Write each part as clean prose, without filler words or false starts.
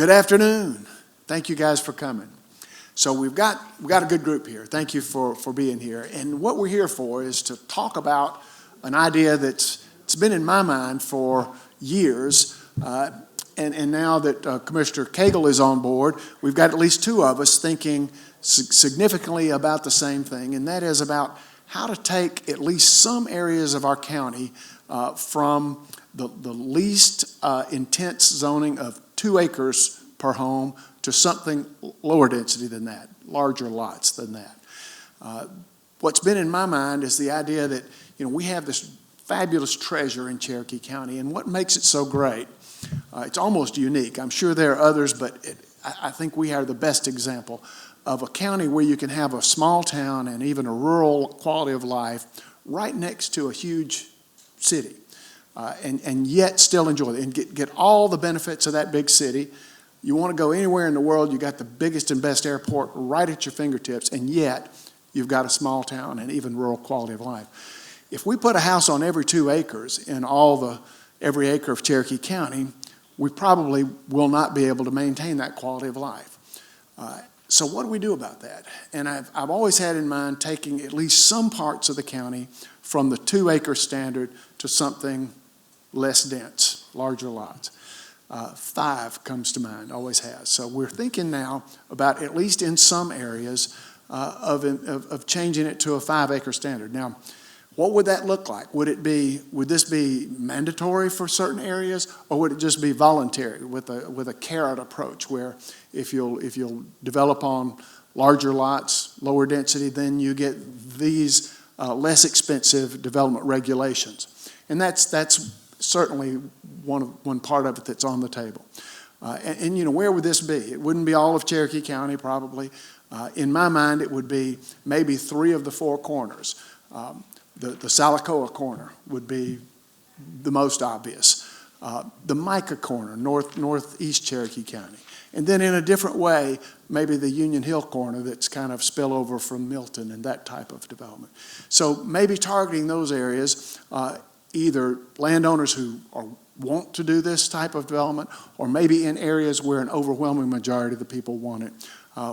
Good afternoon. Thank you guys for coming. So we've got a good group here. Thank you for being here. And what we're here for is to talk about an idea it's been in my mind for years. And now that Commissioner Cagle is on board, we've got at least two of us thinking significantly about the same thing, and that is about how to take at least some areas of our county from the least intense zoning of 2 acres per home to something lower density than that, larger lots than that. What's been in my mind is the idea that, we have this fabulous treasure in Cherokee County, and what makes it so great, it's almost unique. I'm sure there are others, but I think we are the best example of a county where you can have a small town and even a rural quality of life right next to a huge city, and yet still enjoy it and get all the benefits of that big city. You want to go anywhere in the world, you got the biggest and best airport right at your fingertips, and yet you've got a small town and even rural quality of life. If we put a house on every 2 acres in every acre of Cherokee County, we probably will not be able to maintain that quality of life. So what do we do about that? And I've always had in mind taking at least some parts of the county from the 2 acre standard to something less dense, larger lots. 5 comes to mind, always has. So we're thinking now about, at least in some areas, of changing it to a 5 acre standard. Now, what would that look like? Would this be mandatory for certain areas, or would it just be voluntary with a carrot approach, where if you'll develop on larger lots, lower density, then you get these less expensive development regulations? And that's certainly one part of it that's on the table. And where would this be? It wouldn't be all of Cherokee County, probably. In my mind, it would be maybe 3 of the 4 corners. The Salacoa corner would be the most obvious. The Micah corner, northeast Cherokee County. And then in a different way, maybe the Union Hill corner that's kind of spillover from Milton and that type of development. So maybe targeting those areas, either landowners who want to do this type of development, or maybe in areas where an overwhelming majority of the people want it.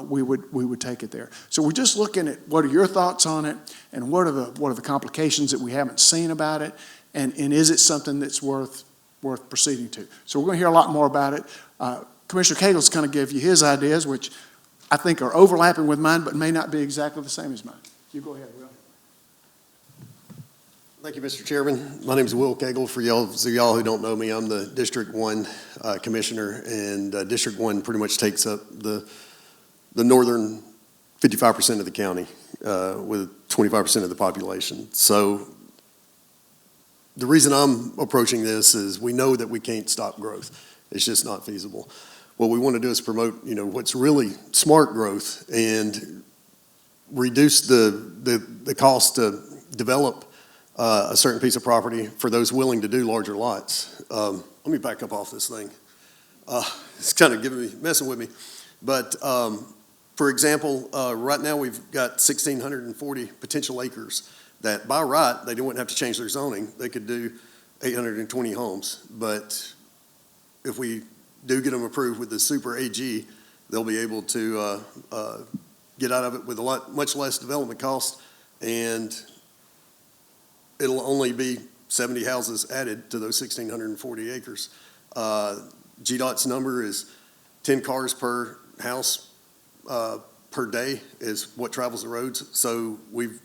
We would take it there. So we're just looking at what are your thoughts on it, and what are the complications that we haven't seen about it, and is it something that's worth proceeding to? So we're going to hear a lot more about it. Commissioner Cagle's going to give you his ideas, which I think are overlapping with mine, but may not be exactly the same as mine. You go ahead, Will. Thank you, Mr. Chairman. My name is Will Cagle. For y'all who don't know me, I'm the District 1 Commissioner, and District 1 pretty much takes up the northern 55% of the county with 25% of the population. So the reason I'm approaching this is we know that we can't stop growth. It's just not feasible. What we want to do is promote, what's really smart growth and reduce the cost to develop a certain piece of property for those willing to do larger lots. Let me back up off this thing. It's kind of messing with me. But for example, right now we've got 1,640 potential acres that by right, they wouldn't have to change their zoning. They could do 820 homes. But if we do get them approved with the super AG, they'll be able to get out of it with much less development cost, and it'll only be 70 houses added to those 1,640 acres. GDOT's number is 10 cars per house per day is what travels the roads. So we've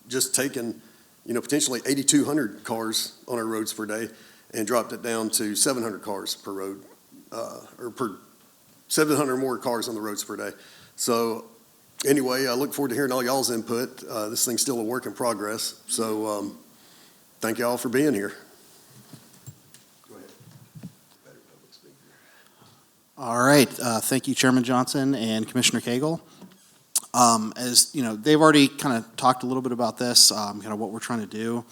just taken, potentially 8,200 cars on our roads per day and dropped it down to 700 cars per road, or per 700 more cars on the roads per day. So anyway, I look forward to hearing all y'all's input. This thing's still a work in progress. So thank y'all for being here. Go ahead. Better public speaker. All right. Thank you, Chairman Johnson and Commissioner Cagle. As they've already kind of talked a little bit about this, kind of what we're trying to do.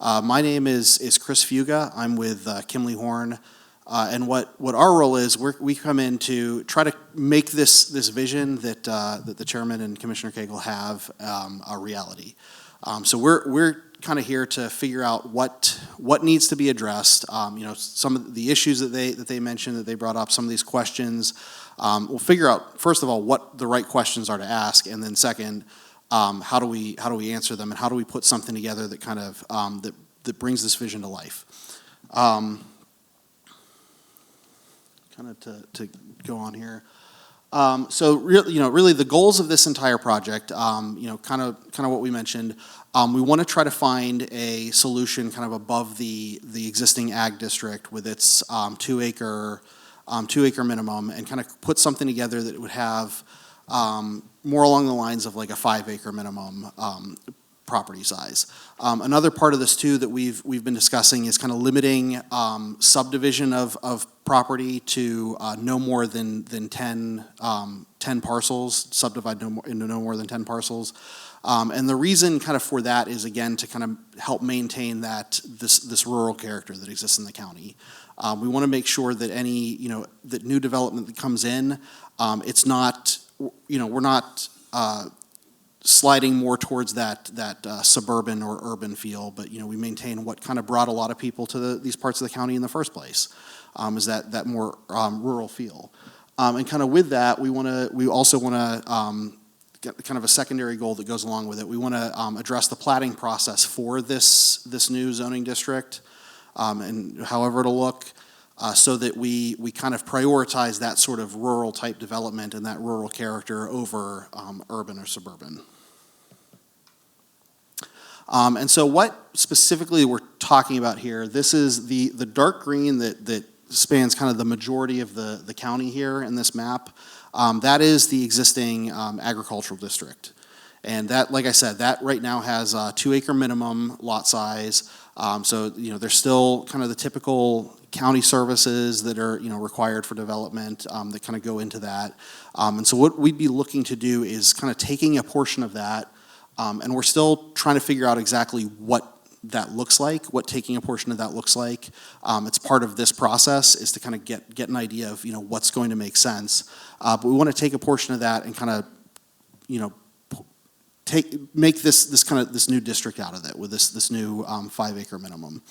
My name is Chris Fuga. I'm with Kimley Horn. And what our role is, we come in to try to make this vision that the Chairman and Commissioner Cagle have a reality. So we're kind of here to figure out what needs to be addressed. Some of the issues that they mentioned, that they brought up, some of these questions. We'll figure out, first of all, what the right questions are to ask, and then second, how do we answer them, and how do we put something together that kind of that brings this vision to life. Kind of to go on here. So really the goals of this entire project, kind of what we mentioned, we want to try to find a solution kind of above the existing ag district with its 2-acre minimum, and kind of put something together that would have more along the lines of like a 5-acre minimum property size. Another part of this too that we've been discussing is kind of limiting subdivision of property to no more than 10 parcels, subdivide into no more than 10 parcels. And the reason kind of for that is, again, to kind of help maintain this rural character that exists in the county. We want to make sure that that new development that comes in, it's not, we're not sliding more towards that suburban or urban feel, but we maintain what kind of brought a lot of people to these parts of the county in the first place, is that more rural feel. And kind of with that, we also want to get kind of a secondary goal that goes along with it. We want to address the plating process for this new zoning district, and however it'll look, so that we kind of prioritize that sort of rural type development and that rural character over urban or suburban. And so what specifically we're talking about here, this is the dark green that spans kind of the majority of the county here in this map. That is the existing agricultural district. And that, like I said, that right now has a 2-acre minimum lot size. So, there's still kind of the typical county services that are, required for development that kind of go into that. And so what we'd be looking to do is kind of taking a portion of that, and we're still trying to figure out exactly what that looks like, what taking a portion of that looks like. It's part of this process is to kind of get an idea of, what's going to make sense. But we want to take a portion of that and kind of, make this new district out of it with this new 5-acre minimum.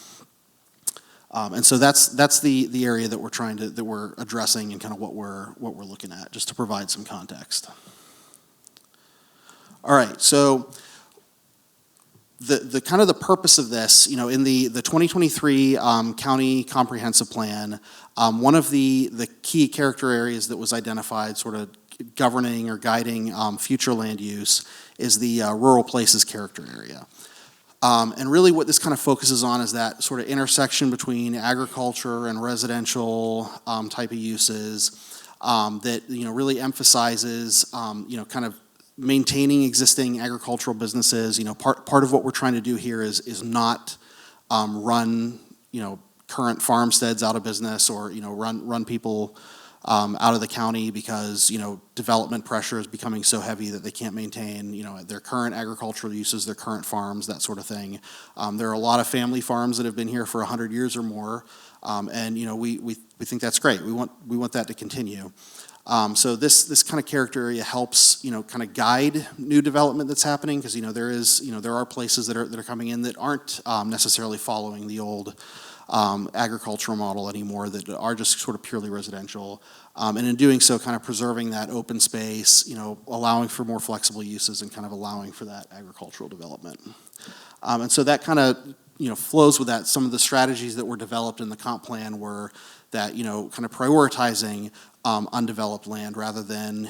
And so that's the area that we're addressing and kind of what we're looking at, just to provide some context. All right, so the kind of the purpose of this, in the 2023 county comprehensive plan, one of the key character areas that was identified, sort of governing or guiding future land use, is the rural places character area. And really what this kind of focuses on is that sort of intersection between agriculture and residential type of uses that, really emphasizes, kind of maintaining existing agricultural businesses. Part of what we're trying to do here is not run, current farmsteads out of business, or, run people out of the county because, development pressure is becoming so heavy that they can't maintain, their current agricultural uses, their current farms, that sort of thing. There are a lot of family farms that have been here for 100 years or more, and, we think that's great. We want that to continue. So this kind of character area helps, kind of guide new development that's happening, because, there are places that are coming in that aren't necessarily following the old agricultural model anymore, that are just sort of purely residential. And in doing so, kind of preserving that open space, allowing for more flexible uses and kind of allowing for that agricultural development. And so that kind of, flows with that. Some of the strategies that were developed in the comp plan were that, kind of prioritizing undeveloped land rather than,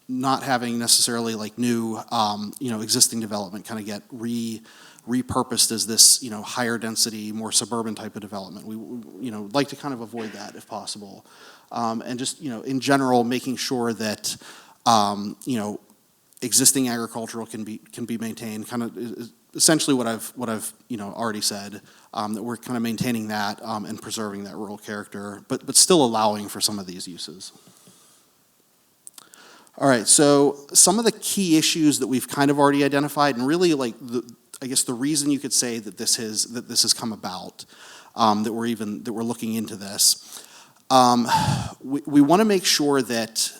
not having necessarily like new, existing development kind of get repurposed as this, higher density, more suburban type of development. We like to kind of avoid that if possible. And just, in general, making sure that, existing agricultural can be maintained, kind of essentially what I've already said, that we're kind of maintaining that and preserving that rural character, but still allowing for some of these uses. All right, so some of the key issues that we've kind of already identified, and really like I guess the reason you could say that this has come about, that we're looking into this. We want to make sure that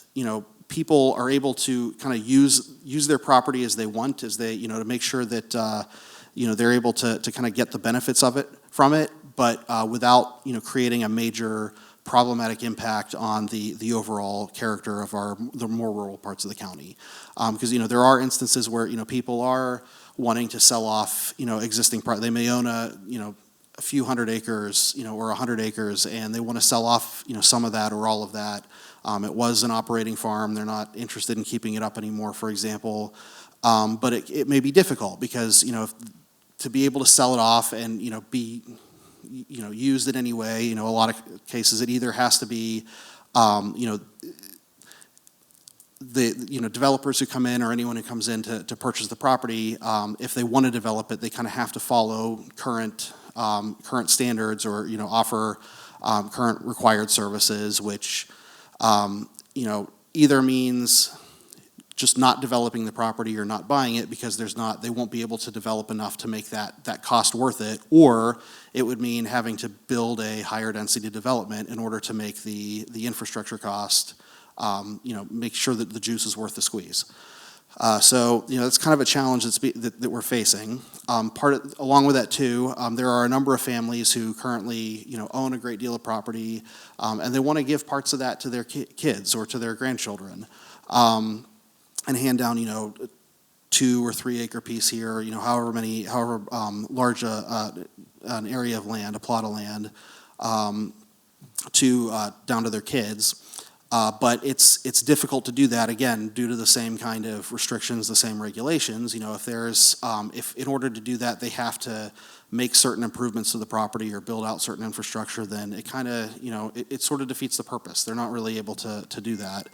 people are able to kind of use their property as they want, as they, to make sure that, they're able to kind of get the benefits of it, from it, but without, creating a major problematic impact on the overall character of the more rural parts of the county. Because, there are instances where, people are wanting to sell off, existing property. They may own a few hundred acres, or 100 acres, and they want to sell off, some of that or all of that. It was an operating farm. They're not interested in keeping it up anymore, for example. But it may be difficult because, to be able to sell it off and, be, used in any way, a lot of cases it either has to be, the developers who come in or anyone who comes in to purchase the property, if they want to develop it, they kind of have to follow current standards or, offer current required services, which, either means just not developing the property or not buying it because they won't be able to develop enough to make that cost worth it, or it would mean having to build a higher density development in order to make the infrastructure cost, make sure that the juice is worth the squeeze. So, it's kind of a challenge that we're facing. Along with that too, there are a number of families who currently, own a great deal of property, and they want to give parts of that to their kids or to their grandchildren, and hand down, 2 or 3 acre piece here, however large an area of land, a plot of land, down to their kids. But it's difficult to do that, again, due to the same kind of restrictions, the same regulations. If in order to do that, they have to make certain improvements to the property or build out certain infrastructure, then it kind of, it sort of defeats the purpose. They're not really able to do that.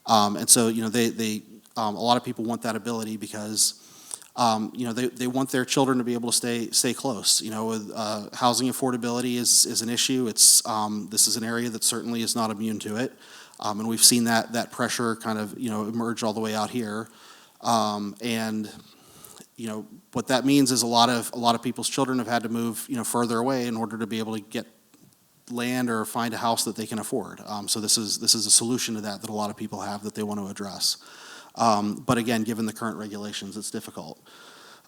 And so, a lot of people want that ability because, they want their children to be able to stay close. With housing affordability is an issue. This is an area that certainly is not immune to it. And we've seen that pressure kind of, emerge all the way out here. And, what that means is a lot of people's children have had to move, further away in order to be able to get land or find a house that they can afford. So this is a solution to that a lot of people have that they want to address. But again, given the current regulations, it's difficult.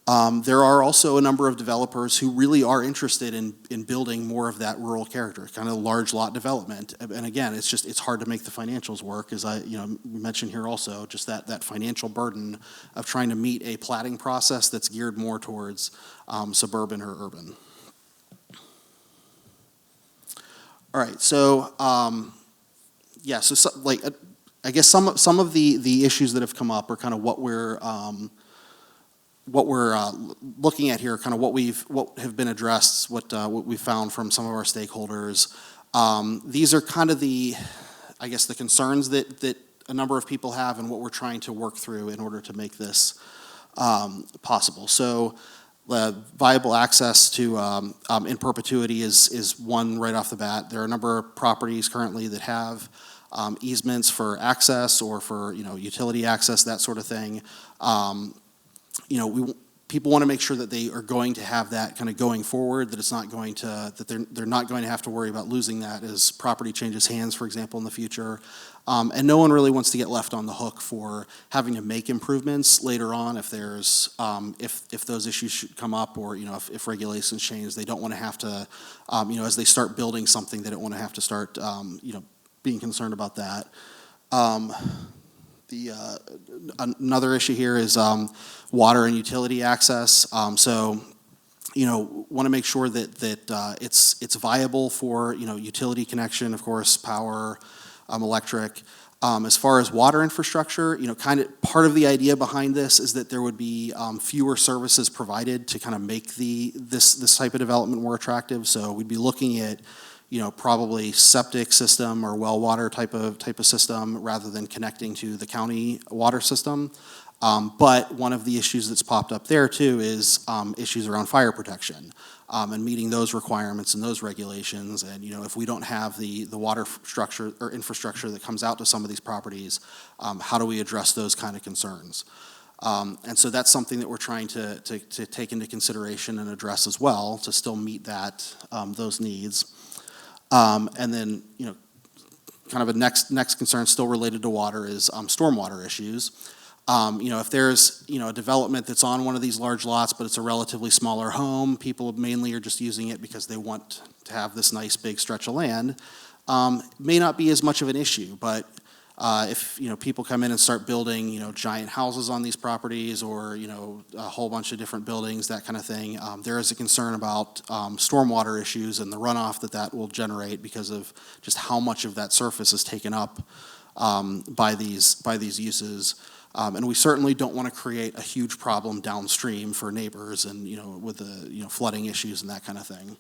There are also a number of developers who really are interested in building more of that rural character, kind of large lot development. And again, it's hard to make the financials work, as I mentioned here also, just that financial burden of trying to meet a platting process that's geared more towards suburban or urban. All right, so I guess some of the issues that have come up are kind of what we're looking at here, kind of what have been addressed, what we found from some of our stakeholders. These are kind of the concerns that a number of people have and what we're trying to work through in order to make this possible. So viable access to in perpetuity is one right off the bat. There are a number of properties currently that have easements for access or for utility access, that sort of thing. People want to make sure that they are going to have that kind of going forward, that it's not going to, that they're not going to have to worry about losing that as property changes hands, for example, in the future. And no one really wants to get left on the hook for having to make improvements later on if there's, if those issues should come up, or, if regulations change. They don't want to have to, as they start building something, they don't want to have to start, being concerned about that. Another issue here is water and utility access. So, want to make sure that it's viable for utility connection, of course, power, electric. As far as water infrastructure, kind of part of the idea behind this is that there would be fewer services provided to kind of make this type of development more attractive. So we'd be looking at probably septic system or well water type of system rather than connecting to the county water system. But one of the issues that's popped up there too is issues around fire protection and meeting those requirements and those regulations. And if we don't have the water structure or infrastructure that comes out to some of these properties, how do we address those kind of concerns? And so that's something that we're trying to take into consideration and address as well to still meet those needs. And then, kind of a next concern still related to water is stormwater issues. If there's, a development that's on one of these large lots, but it's a relatively smaller home, people mainly are just using it because they want to have this nice big stretch of land, may not be as much of an issue. But if, people come in and start building, giant houses on these properties or, a whole bunch of different buildings, that kind of thing, there is a concern about stormwater issues and the runoff that will generate because of just how much of that surface is taken up by these uses. And we certainly don't want to create a huge problem downstream for neighbors and, with the, flooding issues and that kind of thing.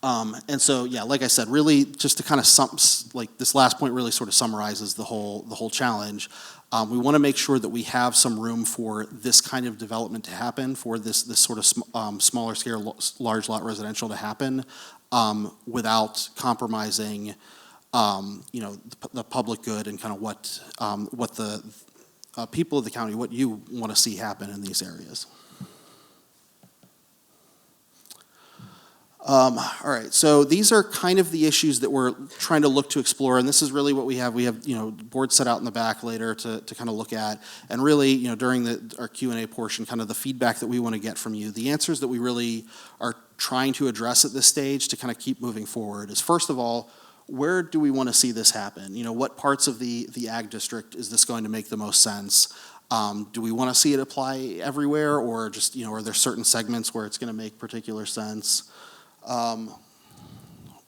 And so, like I said, really just to kind of this last point really sort of summarizes the whole challenge. We want to make sure that we have some room for this kind of development to happen, for this sort of smaller scale, large lot residential to happen, without compromising, the public good and kind of what the people of the county, what you want to see happen in these areas. All right, so these are kind of the issues that we're trying to look to explore, and this is really what we have. We have, boards set out in the back later to kind of look at, and really, during our Q&A portion, kind of the feedback that we want to get from you. The answers that we really are trying to address at this stage to kind of keep moving forward is, first of all, where do we want to see this happen? What parts of the ag district is this going to make the most sense? Do we want to see it apply everywhere, or just, are there certain segments where it's going to make particular sense?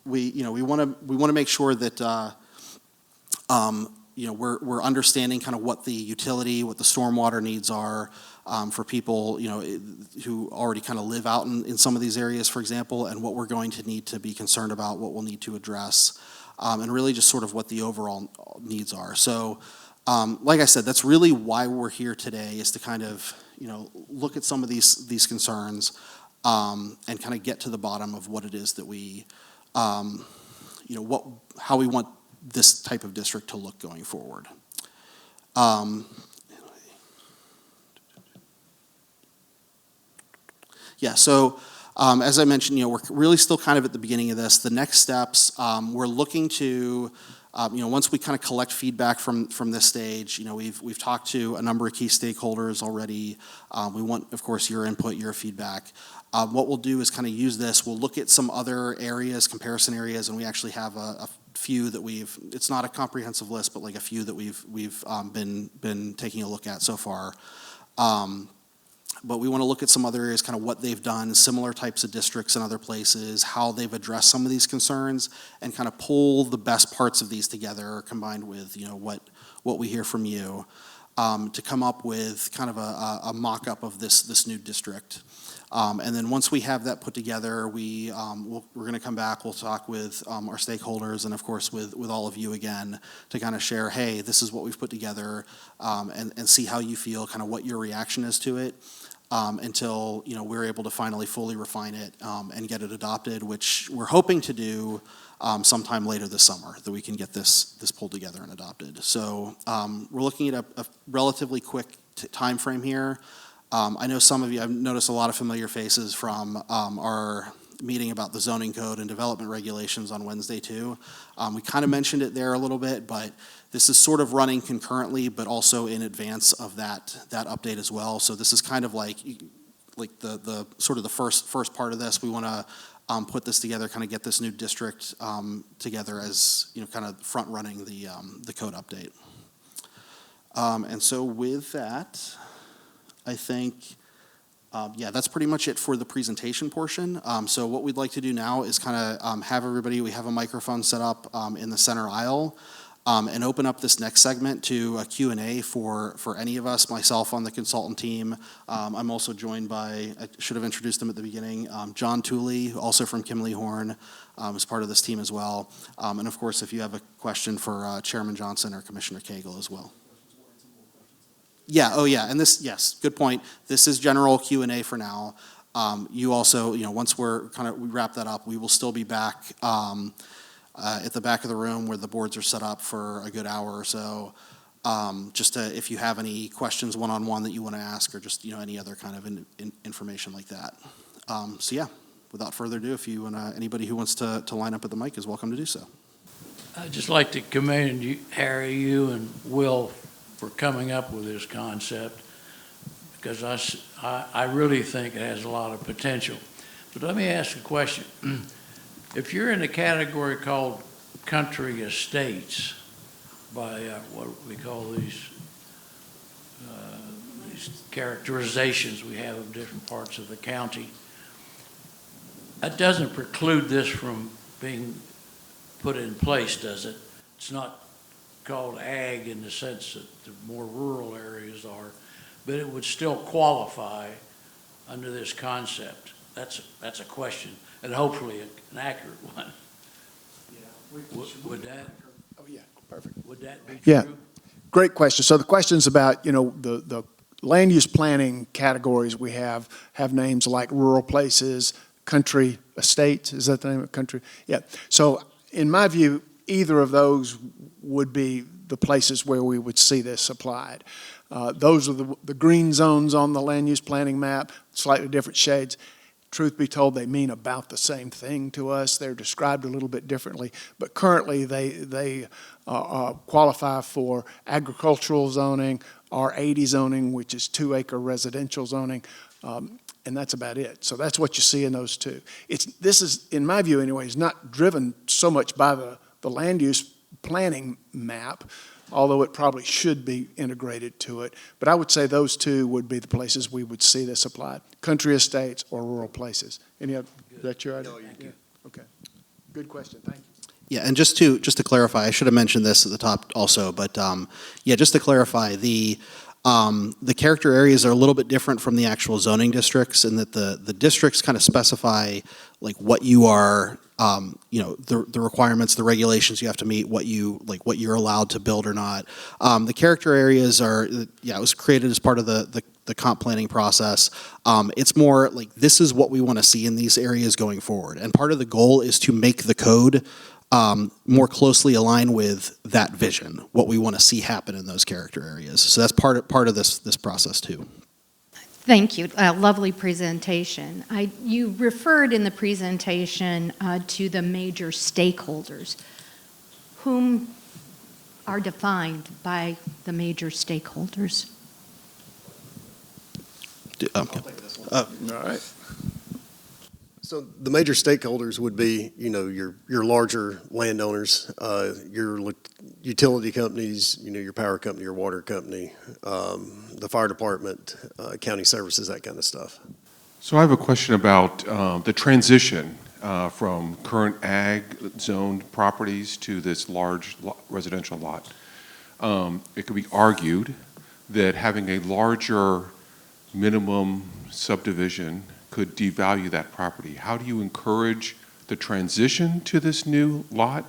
We want to make sure that we're understanding kind of what the utility, what the stormwater needs are for people who already kind of live out in some of these areas, for example, and what we're going to need to be concerned about, what we'll need to address, and really just sort of what the overall needs are. So, like I said, that's really why we're here today, is to kind of look at some of these concerns. And kind of get to the bottom of what it is that we, how we want this type of district to look going forward. So as I mentioned, we're really still kind of at the beginning of this. The next steps, we're looking to, once we kind of collect feedback from this stage, we've talked to a number of key stakeholders already. We want, of course, your input, your feedback. What we'll do is kind of use this. We'll look at some other areas, comparison areas, and we actually have a few that it's not a comprehensive list, but like a few that we've been taking a look at so far. But we want to look at some other areas, kind of what they've done, similar types of districts in other places, how they've addressed some of these concerns, and kind of pull the best parts of these together, combined with what we hear from you, to come up with kind of a mock-up of this new district. And then once we have that put together, we're going to come back. We'll talk with our stakeholders and, of course, with all of you again to kind of share, hey, this is what we've put together, and see how you feel, kind of what your reaction is to it, until we're able to finally fully refine it and get it adopted, which we're hoping to do sometime later this summer, that we can get this pulled together and adopted. So we're looking at a relatively quick time frame here. I know some of you, I've noticed a lot of familiar faces from our meeting about the zoning code and development regulations on Wednesday too. We kind of mentioned it there a little bit, but this is sort of running concurrently, but also in advance of that update as well. So this is kind of like the sort of the first part of this. We want to put this together, kind of get this new district together as kind of front running the code update. And so with that, I think, that's pretty much it for the presentation portion. So what we'd like to do now is kind of have everybody, we have a microphone set up in the center aisle, and open up this next segment to a Q&A for any of us, myself on the consultant team. I'm also joined by, I should have introduced him at the beginning, John Tooley, also from Kimley Horn, is part of this team as well. And of course, if you have a question for Chairman Johnson or Commissioner Cagle as well. And this, yes, good point. This is general Q&A for now. You also, once we wrap that up, we will still be back at the back of the room where the boards are set up for a good hour or so. If you have any questions one-on-one that you want to ask, or just, any other kind of information like that. Without further ado, if you want anybody who wants to line up at the mic is welcome to do so. I'd just like to commend you, Harry, you and Will for coming up with this concept, because I really think it has a lot of potential. But let me ask a question. If you're in a category called country estates, by what we call these characterizations we have of different parts of the county, that doesn't preclude this from being put in place, does it? It's not called ag in the sense that the more rural areas are, but it would still qualify under this concept. That's a question, and hopefully an accurate one. Would that? Oh, yeah, perfect. Would that be true? Yeah. Great question. So the question's about, the land use planning categories we have names like rural places, country estates. Is that the name of country? Yeah. So in my view, either of those would be the places where we would see this applied. Those are the green zones on the land use planning map, slightly different shades. Truth be told, they mean about the same thing to us. They're described a little bit differently, but currently they qualify for agricultural zoning, R80 zoning, which is 2-acre residential zoning, and that's about it. So that's what you see in those two. This is, in my view anyway, is not driven so much by the land use planning map, although it probably should be integrated to it. But I would say those two would be the places we would see this applied, country estates or rural places. Any other, is that your idea? No, you're good. Okay. Good question, thank you. Yeah, and just to clarify, I should have mentioned this at the top also, but yeah, just to clarify, the character areas are a little bit different from the actual zoning districts, in that the districts kind of specify like what you are, the requirements, the regulations you have to meet, what you're allowed to build or not. The character areas are, it was created as part of the comp planning process. It's more like, this is what we want to see in these areas going forward. And part of the goal is to make the code more closely align with that vision, what we want to see happen in those character areas. So that's part of this process too. Thank you. Lovely presentation. You referred in the presentation to the major stakeholders. Whom are defined by the major stakeholders? I'll take this one. All right. So the major stakeholders would be, your larger landowners, your utility companies, your power company, your water company, the fire department, county services, that kind of stuff. So I have a question about the transition from current ag zoned properties to this large residential lot. It could be argued that having a larger minimum subdivision could devalue that property. How do you encourage the transition to this new lot?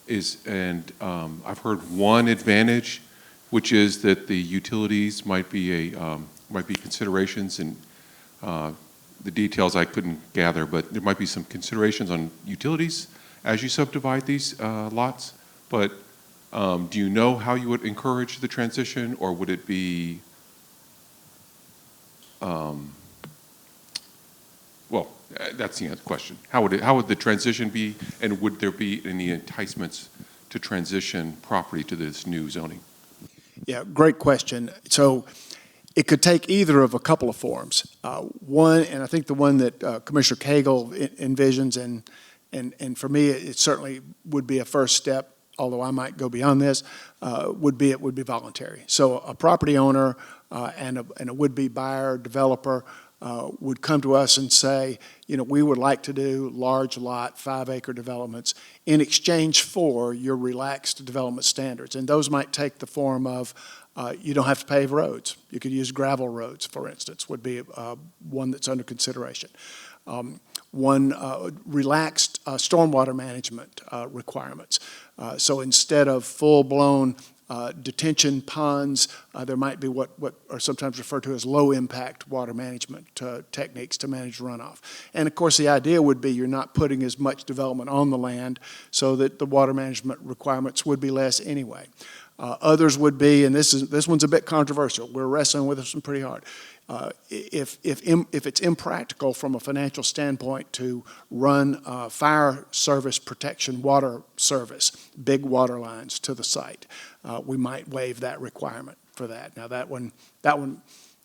I've heard one advantage, which is that the utilities might be considerations, and the details I couldn't gather, but there might be some considerations on utilities as you subdivide these lots. But do you know how you would encourage the transition, or would it be that's the question. How would the transition be, and would there be any enticements to transition property to this new zoning? Yeah, great question. So it could take either of a couple of forms. One, and I think the one that Commissioner Cagle envisions, and for me, it certainly would be a first step, although I might go beyond this, would be voluntary. So a property owner and a would-be buyer, developer, would come to us and say, we would like to do large lot, 5-acre developments in exchange for your relaxed development standards. And those might take the form of, you don't have to pave roads. You could use gravel roads, for instance, would be one that's under consideration. Relaxed stormwater management requirements. So instead of full-blown detention ponds, there might be what are sometimes referred to as low-impact water management techniques to manage runoff. And of course, the idea would be you're not putting as much development on the land, so that the water management requirements would be less anyway. Others would be, and this one's a bit controversial. We're wrestling with this one pretty hard. If it's impractical from a financial standpoint to run fire service protection water service, big water lines to the site, we might waive that requirement for that. Now that one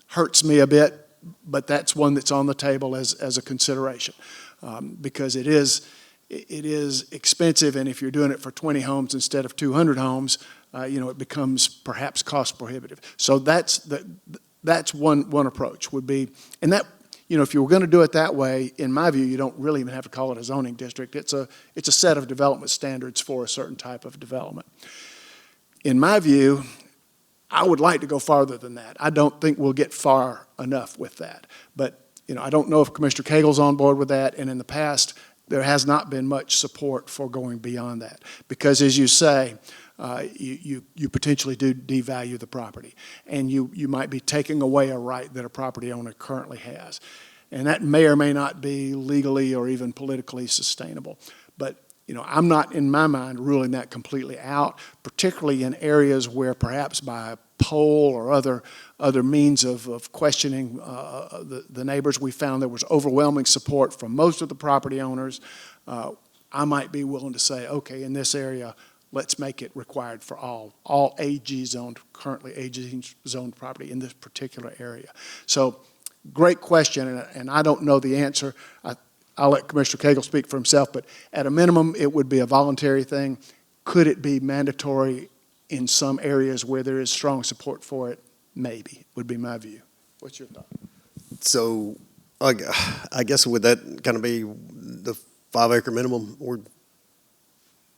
hurts me a bit, but that's one that's on the table as a consideration, because it is expensive, and if you're doing it for 20 homes instead of 200 homes, it becomes perhaps cost prohibitive. So that's one approach would be, and that, if you were going to do it that way, in my view, you don't really even have to call it a zoning district. It's a set of development standards for a certain type of development. In my view, I would like to go farther than that. I don't think we'll get far enough with that. But, I don't know if Commissioner Cagle's on board with that, and in the past, there has not been much support for going beyond that. Because as you say, you potentially do devalue the property, and you might be taking away a right that a property owner currently has. And that may or may not be legally or even politically sustainable. But I'm not, in my mind, ruling that completely out, particularly in areas where perhaps by poll or other means of questioning the neighbors, we found there was overwhelming support from most of the property owners. I might be willing to say, okay, in this area, let's make it required for all currently AG zoned property in this particular area. So, great question, and I don't know the answer. I'll let Commissioner Cagle speak for himself, but at a minimum, it would be a voluntary thing. Could it be mandatory in some areas where there is strong support for it? Maybe, would be my view. What's your thought? So I guess would that kind of be the 5-acre minimum, or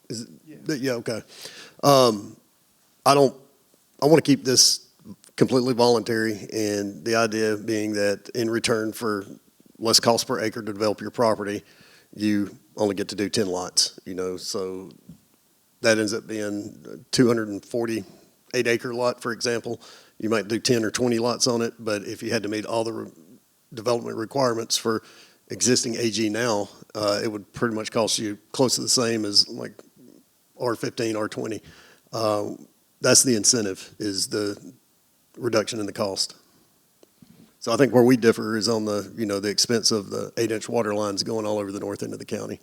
is it? Yeah, okay. I want to keep this completely voluntary, and the idea being that in return for less cost per acre to develop your property, you only get to do 10 lots, so that ends up being a 248-acre lot, for example. You might do 10 or 20 lots on it, but if you had to meet all the development requirements for existing AG now, it would pretty much cost you close to the same as like R15, R20. That's the incentive, is the reduction in the cost. So I think where we differ is on the expense of the 8-inch water lines going all over the north end of the county.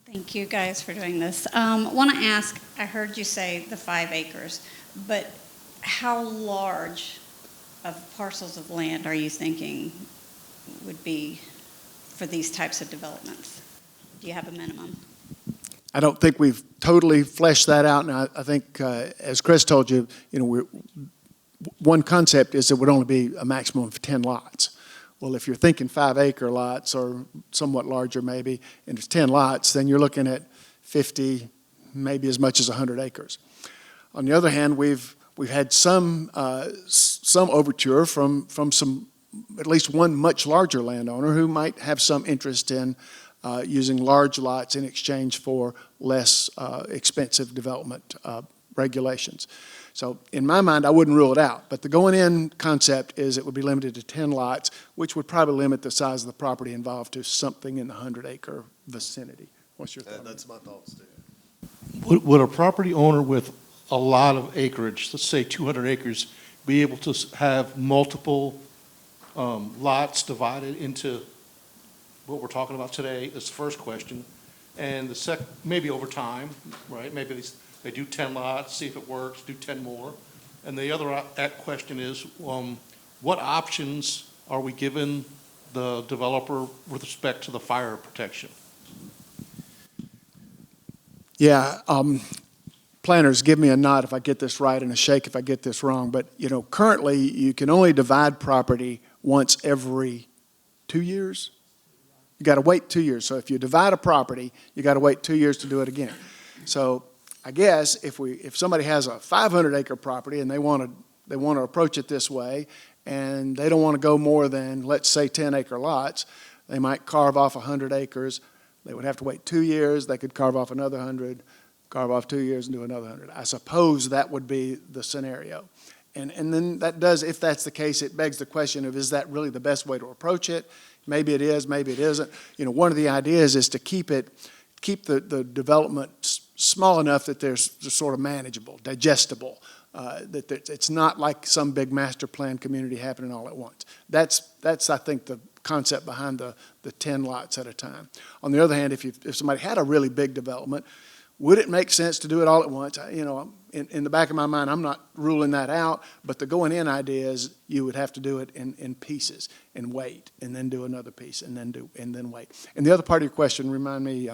Thank you guys for doing this. Want to ask, I heard you say the 5 acres, but how large of parcels of land are you thinking would be for these types of developments? Do you have a minimum? I don't think we've totally fleshed that out, and I think, as Chris told you, one concept is it would only be a maximum of 10 lots. Well, if you're thinking 5-acre lots or somewhat larger maybe, and it's 10 lots, then you're looking at 50, maybe as much as 100 acres. On the other hand, we've had some overture from some, at least one much larger landowner who might have some interest in using large lots in exchange for less expensive development regulations. So in my mind, I wouldn't rule it out. But the going-in concept is it would be limited to 10 lots, which would probably limit the size of the property involved to something in the 100-acre vicinity. What's your thought? That's my thoughts, too. Would a property owner with a lot of acreage, let's say 200 acres, be able to have multiple lots divided into what we're talking about today? Is the first question. And the maybe over time, right? Maybe they do 10 lots, see if it works, do 10 more. And the other question is, what options are we giving the developer with respect to the fire protection? Yeah, planners, give me a nod if I get this right and a shake if I get this wrong. But, currently you can only divide property once every 2 years. You got to wait 2 years. So if you divide a property, you got to wait 2 years to do it again. So I guess if somebody has a 500-acre property and they want to approach it this way, and they don't want to go more than, let's say, 10-acre lots, they might carve off 100 acres. They would have to wait 2 years. They could carve off another 100, carve off 2 years, and do another 100. I suppose that would be the scenario. And then that does, if that's the case, it begs the question of, is that really the best way to approach it? Maybe it is, maybe it isn't. One of the ideas is to keep the development small enough that they're sort of manageable, digestible, that it's not like some big master plan community happening all at once. That's I think, the concept behind the 10 lots at a time. On the other hand, if somebody had a really big development, would it make sense to do it all at once? In the back of my mind, I'm not ruling that out, but the going in idea is you would have to do it in pieces and wait, and then do another piece, and then wait. And the other part of your question, remind me.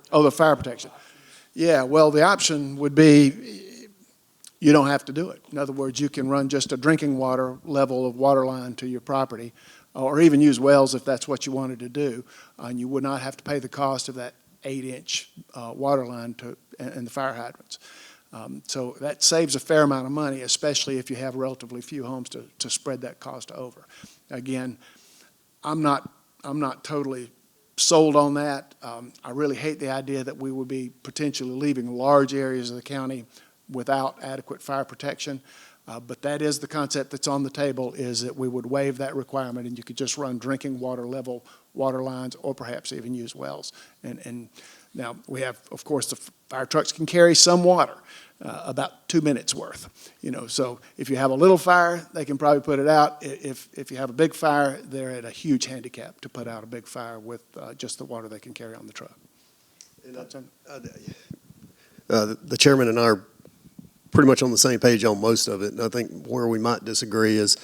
The fire protection. Yeah, well, the option would be you don't have to do it. In other words, you can run just a drinking water level of water line to your property, or even use wells if that's what you wanted to do, and you would not have to pay the cost of that 8-inch water line and the fire hydrants. So that saves a fair amount of money, especially if you have relatively few homes to spread that cost over. Again, I'm not totally sold on that. I really hate the idea that we would be potentially leaving large areas of the county without adequate fire protection. But that is the concept that's on the table, is that we would waive that requirement and you could just run drinking water level water lines, or perhaps even use wells. And now we have, of course, the fire trucks can carry some water, about 2 minutes worth. So if you have a little fire, they can probably put it out. If you have a big fire, they're at a huge handicap to put out a big fire with just the water they can carry on the truck. The chairman and I are pretty much on the same page on most of it, and I think where we might disagree is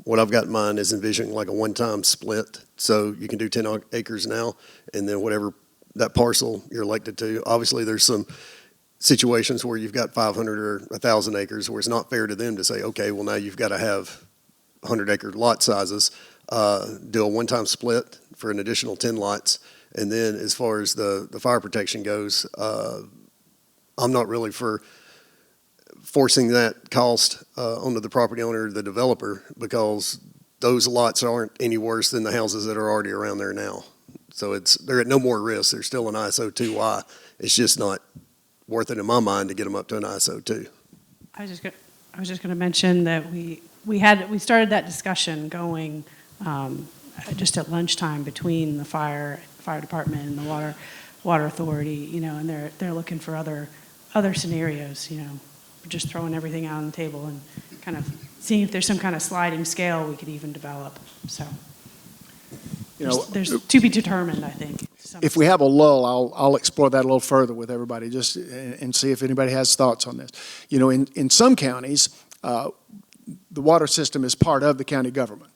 what I've got in mind is envisioning like a one-time split. So you can do 10 acres now, and then whatever that parcel you're elected to. Obviously, there's some situations where you've got 500 or 1,000 acres where it's not fair to them to say, okay, well, now you've got to have 100-acre lot sizes. Do a one-time split for an additional 10 lots. And then as far as the fire protection goes, I'm not really for forcing that cost onto the property owner or the developer, because those lots aren't any worse than the houses that are already around there now. So they're at no more risk. They're still an ISO 2Y. It's just not worth it in my mind to get them up to an ISO 2. I was just going to mention that we started that discussion going just at lunchtime between the fire department and the water authority, and they're looking for other scenarios, just throwing everything out on the table and kind of seeing if there's some kind of sliding scale we could even develop. So there's to be determined, I think. If we have a lull, I'll explore that a little further with everybody, just and see if anybody has thoughts on this. In some counties, the water system is part of the county government,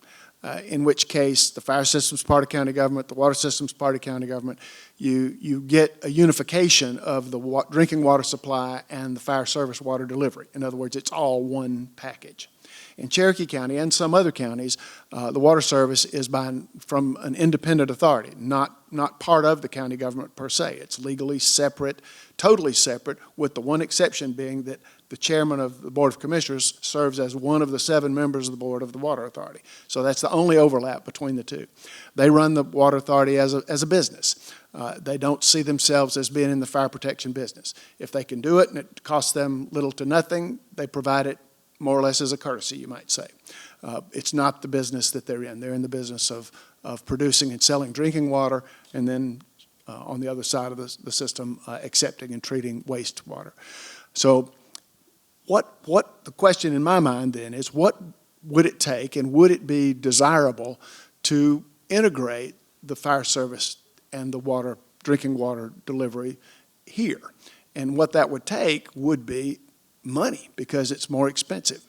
in which case the fire system is part of county government, the water system is part of county government. You get a unification of the drinking water supply and the fire service water delivery. In other words, it's all one package. In Cherokee County and some other counties, the water service is from an independent authority, not part of the county government per se. It's legally separate, totally separate, with the one exception being that the chairman of the Board of Commissioners serves as one of the 7 members of the Board of the Water Authority. So that's the only overlap between the two. They run the water authority as a business. They don't see themselves as being in the fire protection business. If they can do it and it costs them little to nothing, they provide it more or less as a courtesy, you might say. It's not the business that they're in. They're in the business of producing and selling drinking water, and then on the other side of the system, accepting and treating wastewater. So what the question in my mind then is, what would it take and would it be desirable to integrate the fire service and the drinking water delivery here? And what that would take would be money, because it's more expensive.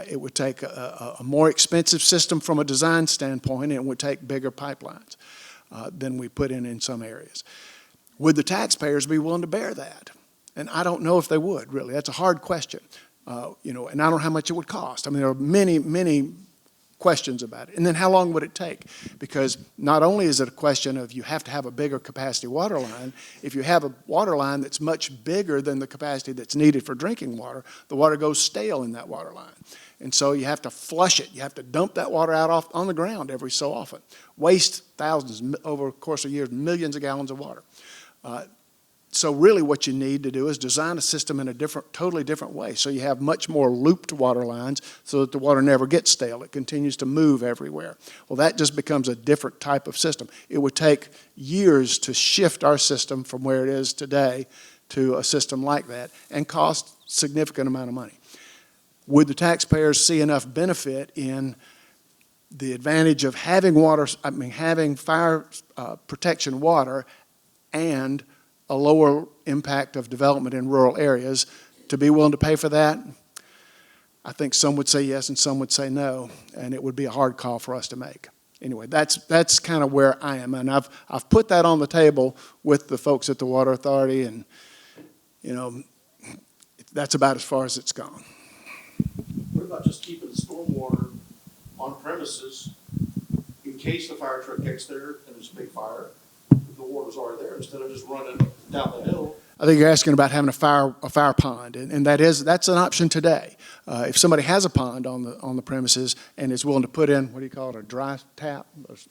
It would take a more expensive system from a design standpoint, and it would take bigger pipelines than we put in some areas. Would the taxpayers be willing to bear that? And I don't know if they would, really. That's a hard question. And I don't know how much it would cost. I mean, there are many, many questions about it. And then how long would it take? Because not only is it a question of you have to have a bigger capacity water line, if you have a water line that's much bigger than the capacity that's needed for drinking water, the water goes stale in that water line. And so you have to flush it. You have to dump that water out on the ground every so often. Waste thousands, over the course of years, millions of gallons of water. So really what you need to do is design a system in a totally different way. So you have much more looped water lines so that the water never gets stale. It continues to move everywhere. Well, that just becomes a different type of system. It would take years to shift our system from where it is today to a system like that and cost significant amount of money. Would the taxpayers see enough benefit in the advantage of having fire protection water and a lower impact of development in rural areas to be willing to pay for that? I think some would say yes and some would say no, and it would be a hard call for us to make. Anyway, that's kind of where I am, and I've put that on the table with the folks at the Water Authority, and that's about as far as it's gone. What about just keeping stormwater on premises in case the fire truck gets there and there's a big fire? The water's already there instead of just running down the hill. I think you're asking about having a fire pond, and that's an option today. If somebody has a pond on the premises and is willing to put in, what do you call it, a dry tap?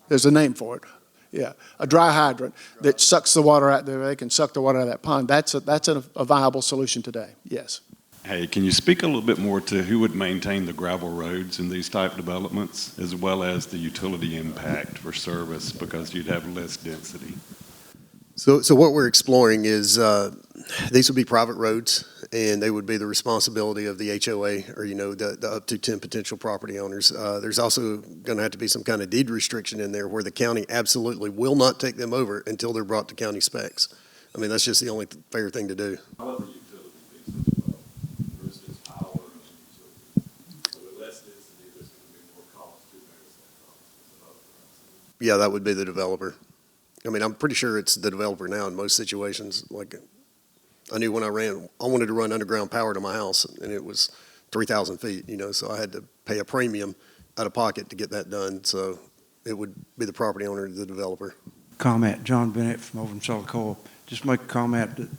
There's a name for it. Yeah, a dry hydrant that sucks the water out there. They can suck the water out of that pond. That's a viable solution today. Yes. Hey, can you speak a little bit more to who would maintain the gravel roads in these type developments, as well as the utility impact for service, because you'd have less density? So what we're exploring is these would be private roads, and they would be the responsibility of the HOA or, the up to 10 potential property owners. There's also going to have to be some kind of deed restriction in there where the county absolutely will not take them over until they're brought to county specs. I mean, that's just the only fair thing to do. How about the utility piece as well? For instance, power and utility. So with less density, there's going to be more cost to cost. Yeah, that would be the developer. I mean, I'm pretty sure it's the developer now in most situations. Like, I knew when I wanted to run underground power to my house, and it was 3,000 feet, so I had to pay a premium out of pocket to get that done. So it would be the property owner, the developer. Comment, John Bennett from over in Solicoa. Just make a comment that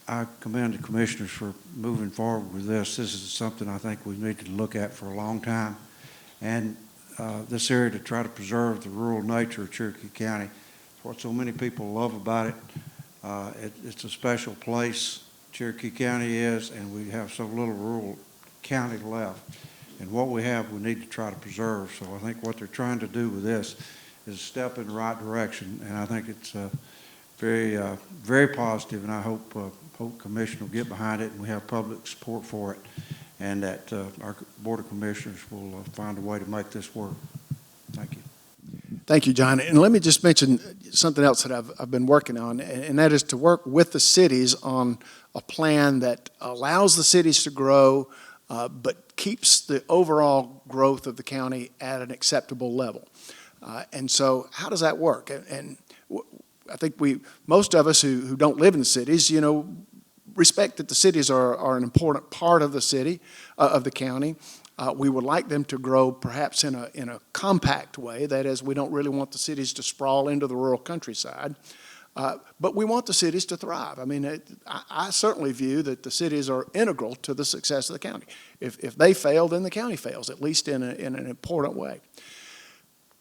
I commend the commissioners for moving forward with this. This is something I think we need to look at for a long time. And this area to try to preserve the rural nature of Cherokee County. What so many people love about it. It's a special place, Cherokee County is, and we have so little rural county left. And what we have, we need to try to preserve. So I think what they're trying to do with this is a step in the right direction, and I think it's very, very positive, and I hope Commission will get behind it and we have public support for it, and that our Board of Commissioners will find a way to make this work. Thank you. Thank you, John. And let me just mention something else that I've been working on, and that is to work with the cities on a plan that allows the cities to grow, but keeps the overall growth of the county at an acceptable level. And so how does that work? And I think most of us who don't live in the cities, respect that the cities are an important part of the city, of the county. We would like them to grow perhaps in a compact way. That is, we don't really want the cities to sprawl into the rural countryside. But we want the cities to thrive. I mean, I certainly view that the cities are integral to the success of the county. If they fail, then the county fails, at least in an important way.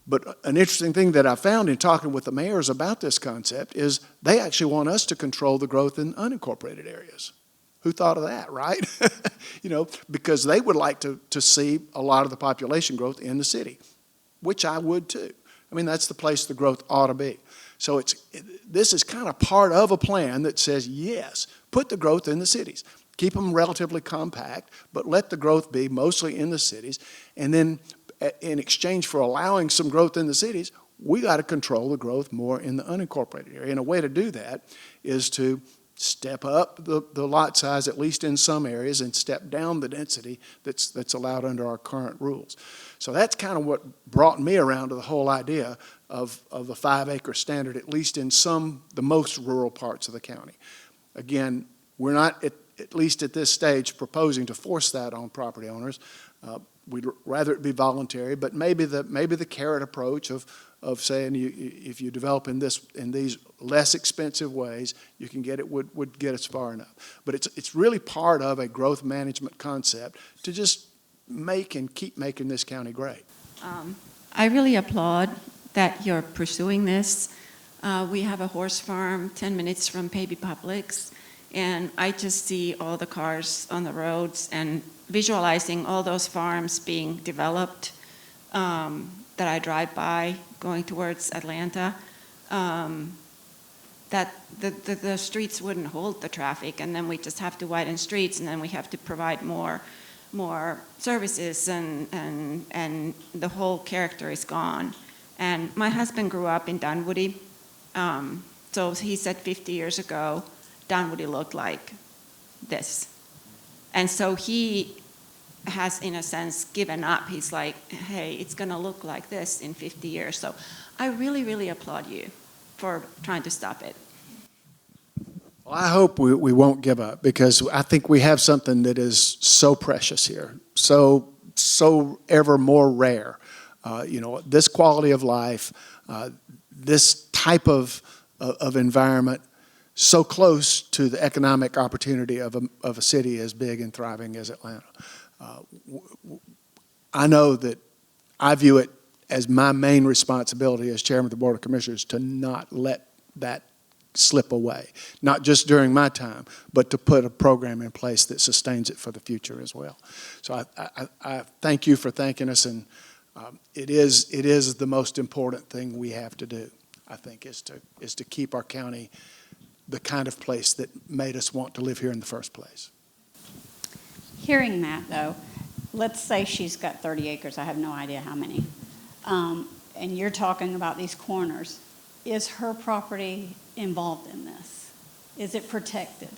But an interesting thing that I found in talking with the mayors about this concept is they actually want us to control the growth in unincorporated areas. Who thought of that, right? Because they would like to see a lot of the population growth in the city, which I would too. I mean, that's the place the growth ought to be. So this is kind of part of a plan that says, yes, put the growth in the cities. Keep them relatively compact, but let the growth be mostly in the cities. And then in exchange for allowing some growth in the cities, we got to control the growth more in the unincorporated area. And a way to do that is to step up the lot size, at least in some areas, and step down the density that's allowed under our current rules. So that's kind of what brought me around to the whole idea of the 5-acre standard, at least in the most rural parts of the county. Again, we're not, at least at this stage, proposing to force that on property owners. We'd rather it be voluntary, but maybe the carrot approach of saying if you develop in these less expensive ways, you can get it would get us far enough. But it's really part of a growth management concept to just make and keep making this county great. I really applaud that you're pursuing this. We have a horse farm 10 minutes from Pavey Publix. and I just see all the cars on the roads and visualizing all those farms being developed that I drive by going towards Atlanta, that the streets wouldn't hold the traffic, and then we just have to widen streets, and then we have to provide more services, and the whole character is gone. And my husband grew up in Dunwoody, so he said 50 years ago, Dunwoody looked like this. And so he has, in a sense, given up. He's like, hey, it's going to look like this in 50 years. So I really, really applaud you for trying to stop it. Well, I hope we won't give up, because I think we have something that is so precious here, so ever more rare. This quality of life, this type of environment, so close to the economic opportunity of a city as big and thriving as Atlanta. I know that I view it as my main responsibility as chairman of the Board of Commissioners to not let that slip away, not just during my time, but to put a program in place that sustains it for the future as well. So I thank you for thanking us, and it is the most important thing we have to do, I think, is to keep our county the kind of place that made us want to live here in the first place. Hearing that, though, let's say she's got 30 acres. I have no idea how many. And you're talking about these corners. Is her property involved in this? Is it protected?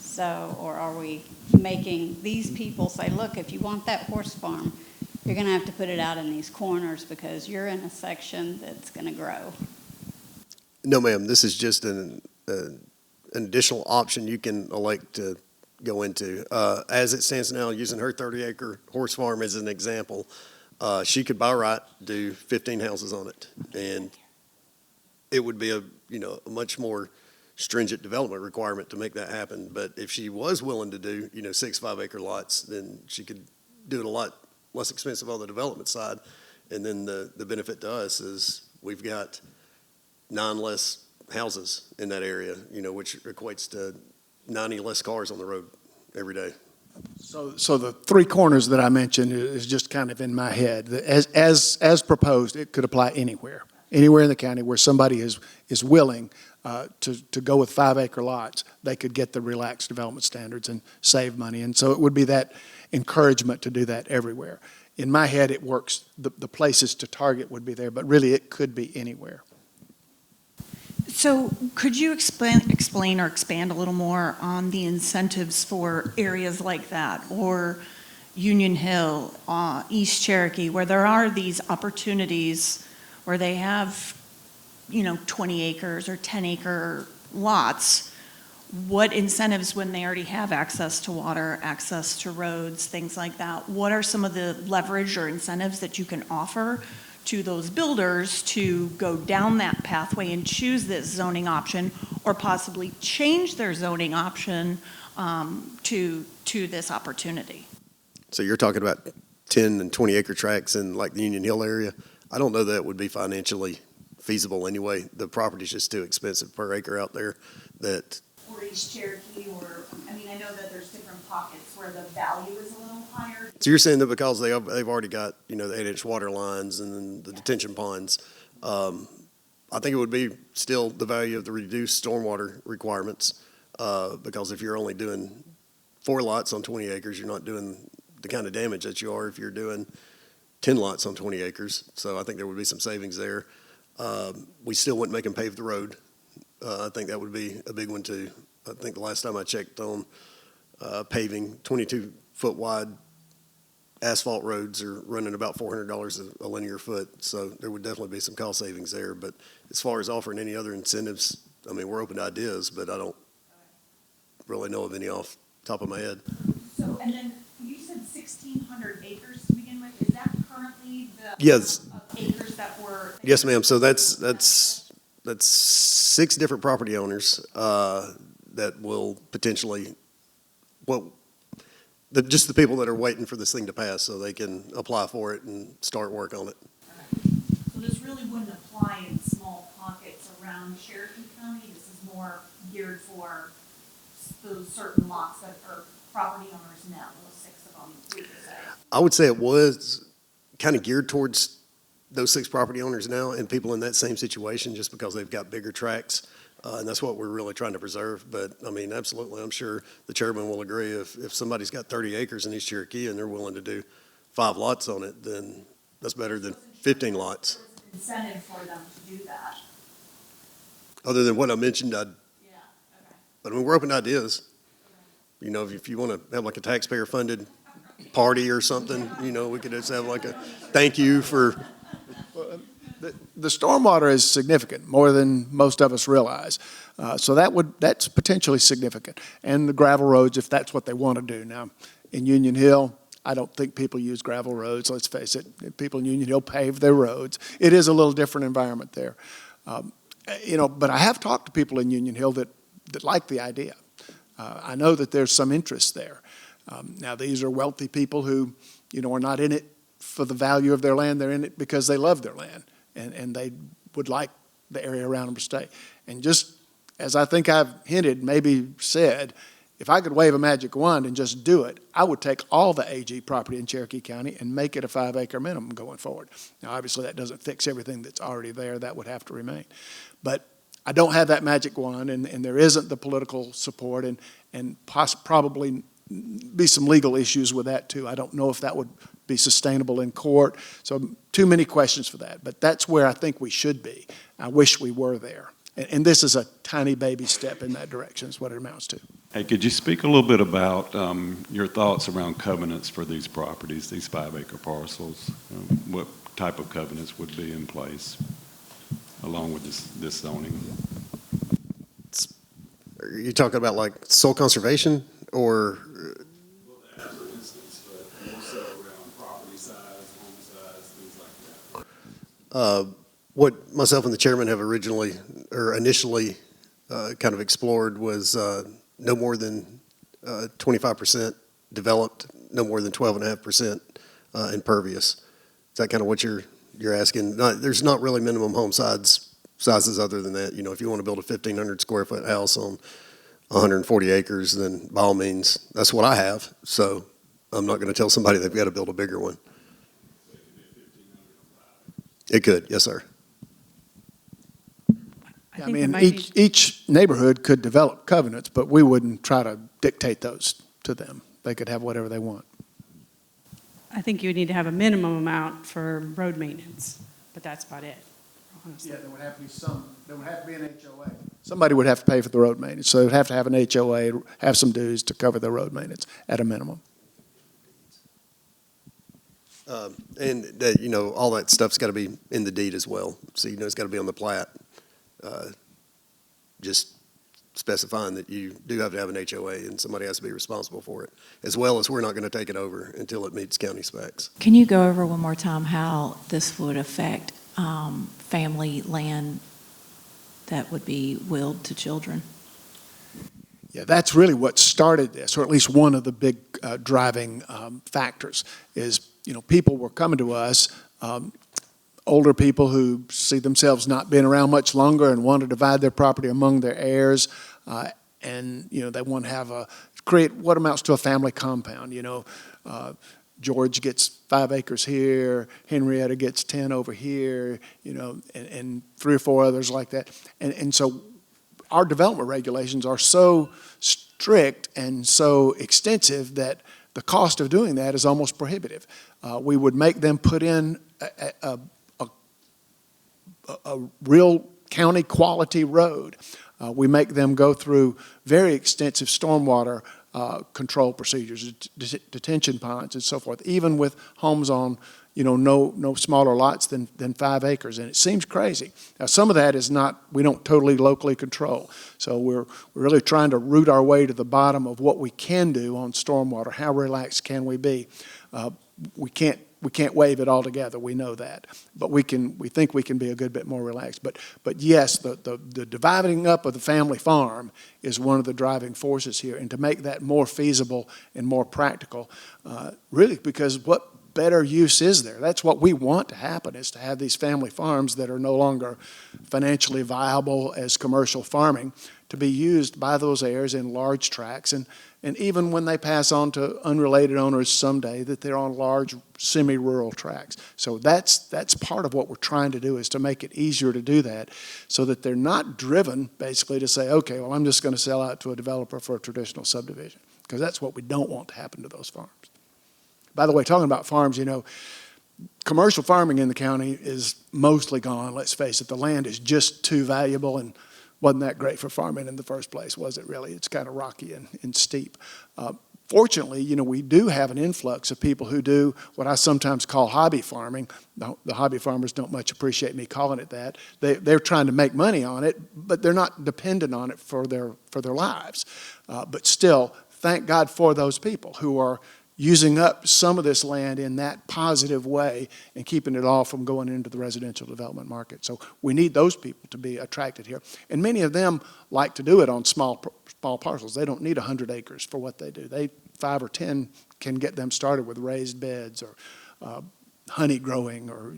So, or are we making these people say, look, if you want that horse farm, you're going to have to put it out in these corners because you're in a section that's going to grow? No, ma'am, this is just an additional option you can elect to go into. As it stands now, using her 30-acre horse farm as an example, she could by right do 15 houses on it, and it would be a much more stringent development requirement to make that happen. But if she was willing to do 6 5-acre lots, then she could do it a lot less expensive on the development side. And then the benefit to us is we've got 9 less houses in that area, which equates to 90 less cars on the road every day. So the 3 corners that I mentioned is just kind of in my head. As proposed, it could apply anywhere in the county where somebody is willing to go with 5-acre lots. They could get the relaxed development standards and save money. And so it would be that encouragement to do that everywhere. In my head, it works. The places to target would be there, but really it could be anywhere. So could you explain or expand a little more on the incentives for areas like that, or Union Hill, East Cherokee, where there are these opportunities where they have, 20 acres or 10-acre lots? What incentives, when they already have access to water, access to roads, things like that, what are some of the leverage or incentives that you can offer to those builders to go down that pathway and choose this zoning option, or possibly change their zoning option to this opportunity? So you're talking about 10 and 20-acre tracts in like the Union Hill area? I don't know that it would be financially feasible anyway. The property's just too expensive per acre out there that. Or East Cherokee, I know that there's different pockets where the value is a little higher. So you're saying that because they've already got, the 8-inch water lines and then the detention ponds, I think it would be still the value of the reduced stormwater requirements, because if you're only doing 4 lots on 20 acres, you're not doing the kind of damage that you are if you're doing 10 lots on 20 acres. So I think there would be some savings there. We still wouldn't make them pave the road. I think that would be a big one too. I think the last time I checked on paving, 22-foot wide asphalt roads are running about $400 a linear foot. So there would definitely be some cost savings there. But as far as offering any other incentives, we're open to ideas, but I don't really know of any off the top of my head. So, and then you said 1,600 acres to begin with. Is that currently the Yes. of acres that were? Yes, ma'am. So that's 6 different property owners that will potentially, just the people that are waiting for this thing to pass so they can apply for it and start work on it. So this really wouldn't apply in small pockets around Cherokee County. This is more geared for those certain lots that are property owners now, those 6 of them, would you say? I would say it was kind of geared towards those 6 property owners now and people in that same situation just because they've got bigger tracts. And that's what we're really trying to preserve. But, I mean, absolutely, I'm sure the chairman will agree. If somebody's got 30 acres in East Cherokee and they're willing to do 5 lots on it, then that's better than 15 lots. There's an incentive for them to do that. Other than what I mentioned, Yeah, okay. but I mean, we're open to ideas. You know, if you want to have like a taxpayer-funded party or something, you know, we could just have like a thank you for. The stormwater is significant, more than most of us realize. So that's potentially significant. And the gravel roads, if that's what they want to do. Now, in Union Hill, I don't think people use gravel roads, let's face it. People in Union Hill pave their roads. It is a little different environment there. You know, but I have talked to people in Union Hill that like the idea. I know that there's some interest there. Now, these are wealthy people who, you know, are not in it for the value of their land. They're in it because they love their land. And they would like the area around them to stay. And just as I think I've hinted, maybe said, if I could wave a magic wand and just do it, I would take all the AG property in Cherokee County and make it a 5-acre minimum going forward. Now, obviously, that doesn't fix everything that's already there. That would have to remain. But I don't have that magic wand, and there isn't the political support, and probably be some legal issues with that, too. I don't know if that would be sustainable in court. So too many questions for that. But that's where I think we should be. I wish we were there. And this is a tiny baby step in that direction is what it amounts to. Hey, could you speak a little bit about your thoughts around covenants for these properties, these 5-acre parcels? What type of covenants would be in place along with this zoning? Are you talking about like soil conservation or? What myself and the chairman have initially kind of explored was no more than 25% developed, no more than 12.5% impervious. Is that kind of what you're asking? There's not really minimum home sizes other than that. You know, if you want to build a 1,500 square foot house on 140 acres, then by all means, that's what I have. So I'm not going to tell somebody they've got to build a bigger one. It could, yes, sir. I mean, each neighborhood could develop covenants, but we wouldn't try to dictate those to them. They could have whatever they want. I think you would need to have a minimum amount for road maintenance, but that's about it, honestly. Yeah, there would have to be an HOA. Somebody would have to pay for the road maintenance, so they'd have to have an HOA, have some dues to cover the road maintenance at a minimum. You know, all that stuff's got to be in the deed as well. So, you know, it's got to be on the plat. Just specifying that you do have to have an HOA and somebody has to be responsible for it, as well as we're not going to take it over until it meets county specs. Can you go over one more time how this would affect family land that would be willed to children? Yeah, that's really what started this, or at least one of the big driving factors is, you know, people were coming to us, older people who see themselves not being around much longer and want to divide their property among their heirs, and, you know, they want to create what amounts to a family compound, you know. George gets 5 acres here, Henrietta gets 10 over here, you know, and 3 or 4 others like that. And so our development regulations are so strict and so extensive that the cost of doing that is almost prohibitive. We would make them put in a real county quality road. We make them go through very extensive stormwater control procedures, detention ponds and so forth, even with homes on, you know, no smaller lots than 5 acres. And it seems crazy. Now, some of that is not, we don't totally locally control. So we're really trying to root our way to the bottom of what we can do on stormwater. How relaxed can we be? We can't waive it altogether. We know that, but we think we can be a good bit more relaxed. But yes, the dividing up of the family farm is one of the driving forces here, and to make that more feasible and more practical, really, because what better use is there? That's what we want to happen, is to have these family farms that are no longer financially viable as commercial farming to be used by those heirs in large tracts. And even when they pass on to unrelated owners someday, that they're on large semi-rural tracts. So that's part of what we're trying to do, is to make it easier to do that so that they're not driven basically to say, okay, well, I'm just going to sell out to a developer for a traditional subdivision, because that's what we don't want to happen to those farms. By the way, talking about farms, commercial farming in the county is mostly gone, let's face it. The land is just too valuable and wasn't that great for farming in the first place, was it really? It's kind of rocky and steep. Fortunately, we do have an influx of people who do what I sometimes call hobby farming. The hobby farmers don't much appreciate me calling it that. They're trying to make money on it, but they're not dependent on it for their lives. But still, thank God for those people who are using up some of this land in that positive way and keeping it all from going into the residential development market. So we need those people to be attracted here. And many of them like to do it on small parcels. They don't need 100 acres for what they do. 5 or 10 can get them started with raised beds or honey growing or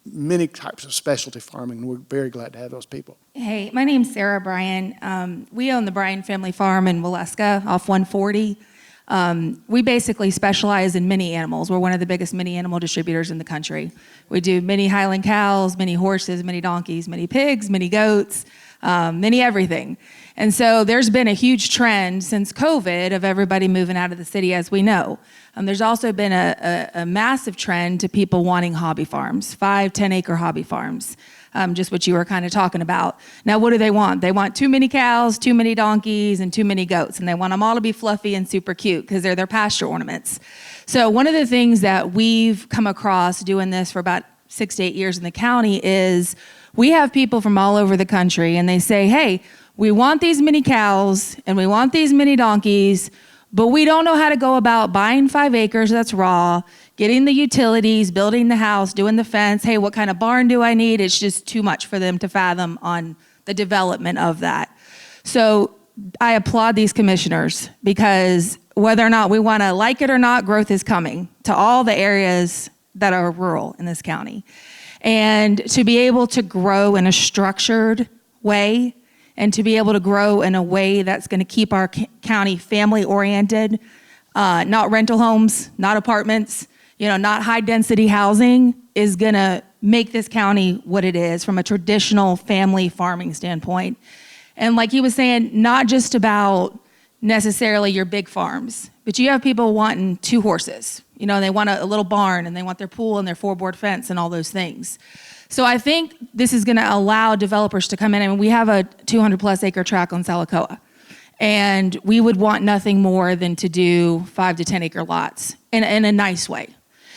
many types of specialty farming. And we're very glad to have those people. Hey, my name's Sarah Bryan. We own the Bryan Family Farm in Waleska off 140. We basically specialize in mini animals. We're one of the biggest mini animal distributors in the country. We do mini Highland cows, mini horses, mini donkeys, mini pigs, mini goats, mini everything. And so there's been a huge trend since COVID of everybody moving out of the city, as we know. There's also been a massive trend to people wanting hobby farms, 5-10 acre hobby farms. Just what you were kind of talking about. Now, what do they want? They want too many cows, too many donkeys, and too many goats, and they want them all to be fluffy and super cute because they're their pasture ornaments. So one of the things that we've come across doing this for about 6 to 8 years in the county is we have people from all over the country, and they say, hey, we want these mini cows, and we want these mini donkeys, but we don't know how to go about buying 5 acres that's raw, getting the utilities, building the house, doing the fence. Hey, what kind of barn do I need? It's just too much for them to fathom on the development of that. So I applaud these commissioners, because whether or not we want to like it or not, growth is coming to all the areas that are rural in this county. And to be able to grow in a structured way, and to be able to grow in a way that's going to keep our county family-oriented, not rental homes, not apartments, not high-density housing, is going to make this county what it is from a traditional family farming standpoint. And like he was saying, not just about necessarily your big farms, but you have people wanting 2 horses. They want a little barn, and they want their pool and their 4-board fence and all those things. So I think this is going to allow developers to come in. I mean, we have a 200-plus acre tract on Salacoa, and we would want nothing more than to do 5 to 10 acre lots in a nice way.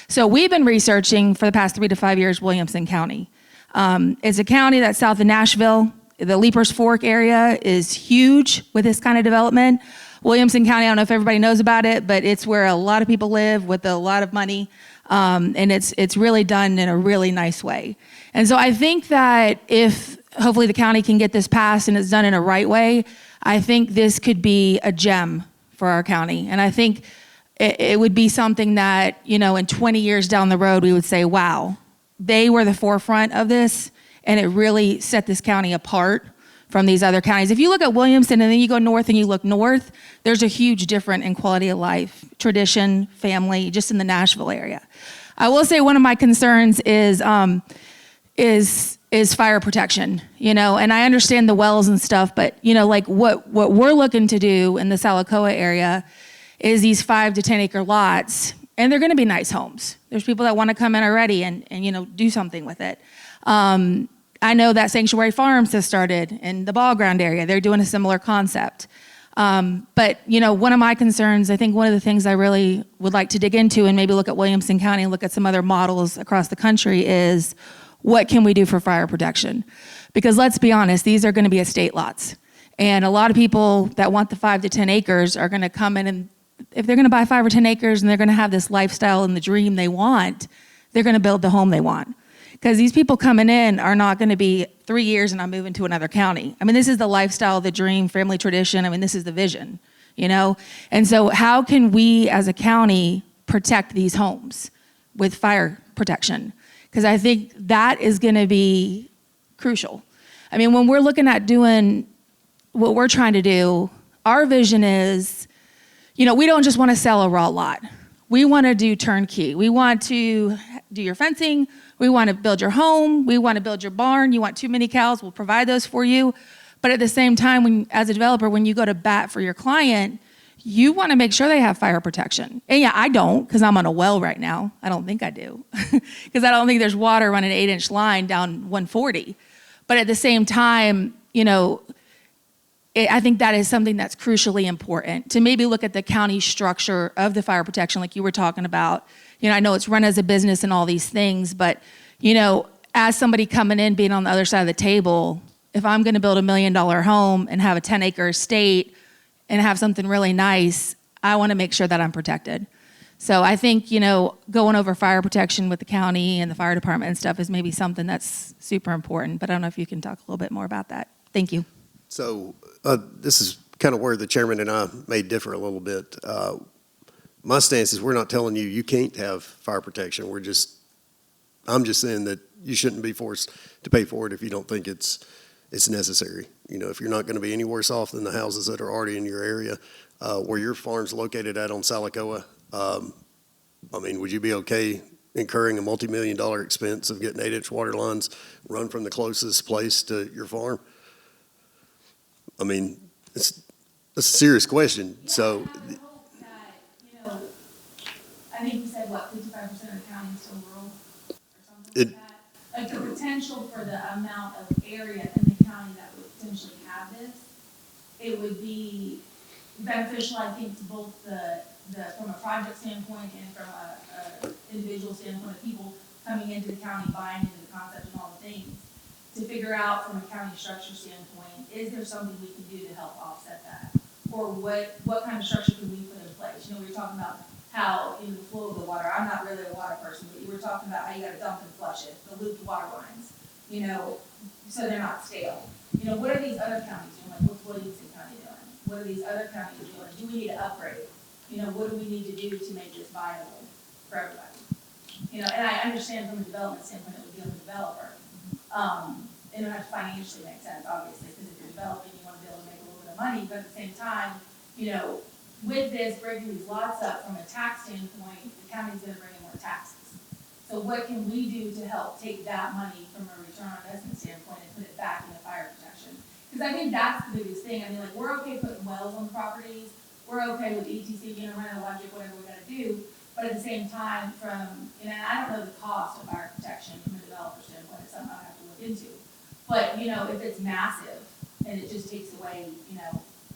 So we've been researching for the past 3 to 5 years Williamson County. It's a county that's south of Nashville. The Leapers Fork area is huge with this kind of development. Williamson County, I don't know if everybody knows about it, but it's where a lot of people live with a lot of money. And it's really done in a really nice way. And so I think that if hopefully the county can get this passed and it's done in a right way, I think this could be a gem for our county. And I think it would be something that, in 20 years down the road, we would say, wow, they were the forefront of this, and it really set this county apart from these other counties. If you look at Williamson and then you go north and you look north, there's a huge difference in quality of life, tradition, family, just in the Nashville area. I will say one of my concerns is fire protection, and I understand the wells and stuff, but like what we're looking to do in the Salacoa area is these 5 to 10 acre lots, and they're going to be nice homes. There's people that want to come in already and do something with it. I know that Sanctuary Farms has started in the Ball Ground area. They're doing a similar concept. But one of my concerns, I think one of the things I really would like to dig into and maybe look at Williamson County and look at some other models across the country is, what can we do for fire protection? Because let's be honest, these are going to be estate lots. And a lot of people that want the 5 to 10 acres are going to come in, and if they're going to buy 5 or 10 acres and they're going to have this lifestyle and the dream they want, they're going to build the home they want. Because these people coming in are not going to be 3 years and I'm moving to another county. I mean, this is the lifestyle, the dream, family tradition. I mean, this is the vision, And so how can we as a county protect these homes? with fire protection, because I think that is going to be crucial. I mean, when we're looking at doing what we're trying to do, our vision is, we don't just want to sell a raw lot. We want to do turnkey. We want to do your fencing. We want to build your home. We want to build your barn. You want too many cows, we'll provide those for you. But at the same time, as a developer, when you go to bat for your client, you want to make sure they have fire protection. And yeah, I don't, because I'm on a well right now. I don't think I do, because I don't think there's water running an 8-inch line down 140. But at the same time, I think that is something that's crucially important, to maybe look at the county structure of the fire protection like you were talking about. I know it's run as a business and all these things, but, as somebody coming in, being on the other side of the table, if I'm going to build $1 million home and have a 10-acre estate and have something really nice, I want to make sure that I'm protected. So I think, going over fire protection with the county and the fire department and stuff is maybe something that's super important, but I don't know if you can talk a little bit more about that. Thank you. So this is kind of where the chairman and I may differ a little bit. My stance is we're not telling you you can't have fire protection. I'm just saying that you shouldn't be forced to pay for it if you don't think it's necessary. If you're not going to be any worse off than the houses that are already in your area, where your farm's located at on Salacoa, would you be okay incurring a multi-million-dollar expense of getting 8-inch water lines run from the closest place to your farm? It's a serious question. So, I hope that, I think you said, 55% of the county is still rural, or something like that? Like the potential for the amount of area in the county that would potentially have this, it would be beneficial, I think, to both from a project standpoint and from a individual standpoint of people coming into the county, buying into the concept and all the things, to figure out from a county structure standpoint, is there something we can do to help offset that? Or what kind of structure can we put in place? We were talking about how in the flow of the water, I'm not really a water person, but you were talking about how you gotta dump and flush it, the looped water lines, so they're not stale. What are these other counties doing? Like, what's Williamson County doing? What are these other counties doing? Do we need to upgrade? What do we need to do to make this viable for everybody? And I understand from a development standpoint, it would be on the developer. It would have to financially make sense, obviously, because if you're developing, you want to be able to make a little bit of money, but at the same time, with this, breaking these lots up from a tax standpoint, the county's gonna bring in more taxes. So what can we do to help take that money from a return on investment standpoint and put it back into fire protection? Because I think that's the biggest thing. We're okay putting wells on properties, we're okay with ETC, rental, electric, whatever we gotta do, but at the same time, and I don't know the cost of fire protection from a developer standpoint, it's something I'll have to look into. But, if it's massive and it just takes away,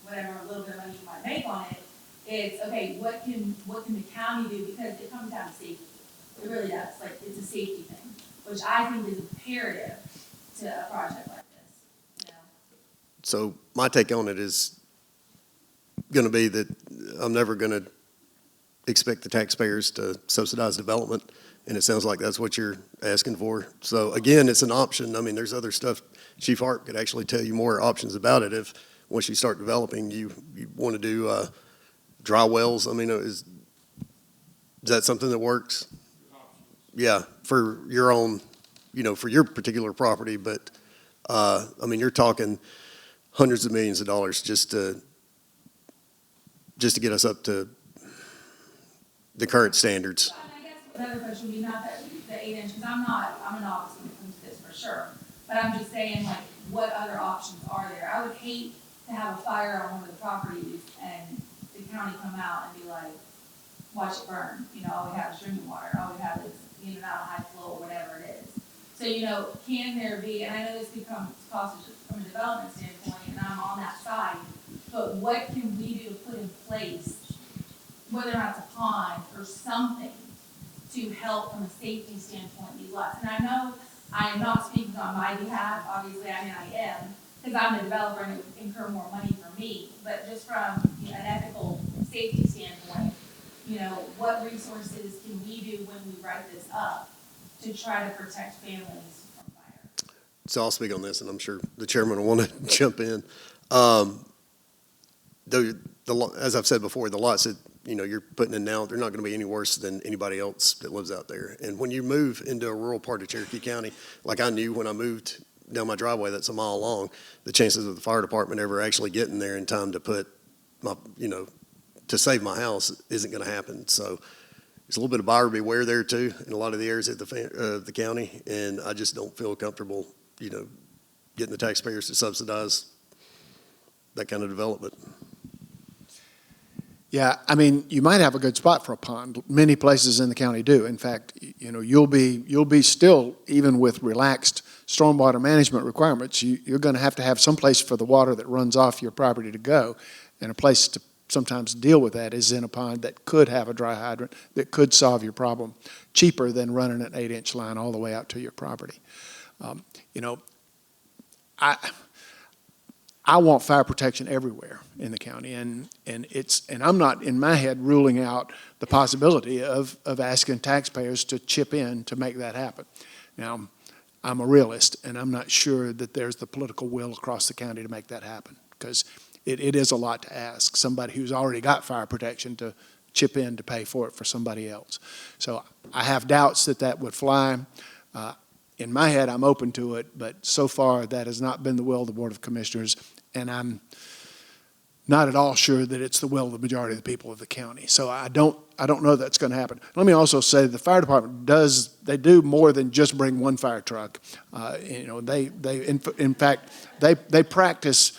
whatever little bit of money you might make on it, it's, okay, what can the county do? Because it comes down to safety. It really does. It's a safety thing, which I think is imperative to a project like this. So my take on it is going to be that I'm never going to expect the taxpayers to subsidize development, and it sounds like that's what you're asking for. So again, it's an option. There's other stuff. Chief Hart could actually tell you more options about it if, once you start developing, you want to do dry wells. Is that something that works? Yeah, for your own, for your particular property, but you're talking hundreds of millions of dollars just to get us up to the current standards. I guess another question would be not the 8-inch, because I'm a novice when it comes to this for sure, but I'm just saying, what other options are there? I would hate to have a fire on one of the properties and the county come out and be like, watch it burn. All we have is drinking water. All we have is, not a high flow or whatever it is. So, can there be, and I know this becomes cost from a development standpoint, and I'm on that side, but what can we do to put in place, whether or not it's a pond or something, to help from a safety standpoint these lots? And I know I am not speaking on my behalf, obviously, I am, because I'm the developer and it would incur more money for me, but just from an ethical safety standpoint, what resources can we do when we write this up to try to protect families from fire? So I'll speak on this, and I'm sure the chairman will want to jump in. As I've said before, the lots that you're putting in now, they're not going to be any worse than anybody else that lives out there. And when you move into a rural part of Cherokee County, like I knew when I moved down my driveway that's a mile long, the chances of the fire department ever actually getting there in time to put my, to save my house isn't going to happen. So there's a little bit of buyer beware there too in a lot of the areas of the county, and I just don't feel comfortable, getting the taxpayers to subsidize that kind of development. Yeah, I mean, you might have a good spot for a pond. Many places in the county do. In fact, you'll be still, even with relaxed stormwater management requirements, you're going to have some place for the water that runs off your property to go, and a place to sometimes deal with that is in a pond that could have a dry hydrant that could solve your problem cheaper than running an 8-inch line all the way out to your property. I want fire protection everywhere in the county, and I'm not in my head ruling out the possibility of asking taxpayers to chip in to make that happen. Now, I'm a realist, and I'm not sure that there's the political will across the county to make that happen, because it is a lot to ask somebody who's already got fire protection to chip in to pay for it for somebody else. So I have doubts that would fly. In my head, I'm open to it, but so far that has not been the will of the Board of Commissioners, and I'm not at all sure that it's the will of the majority of the people of the county. So I don't know that's going to happen. Let me also say the fire department they do more than just bring one fire truck. In fact they practice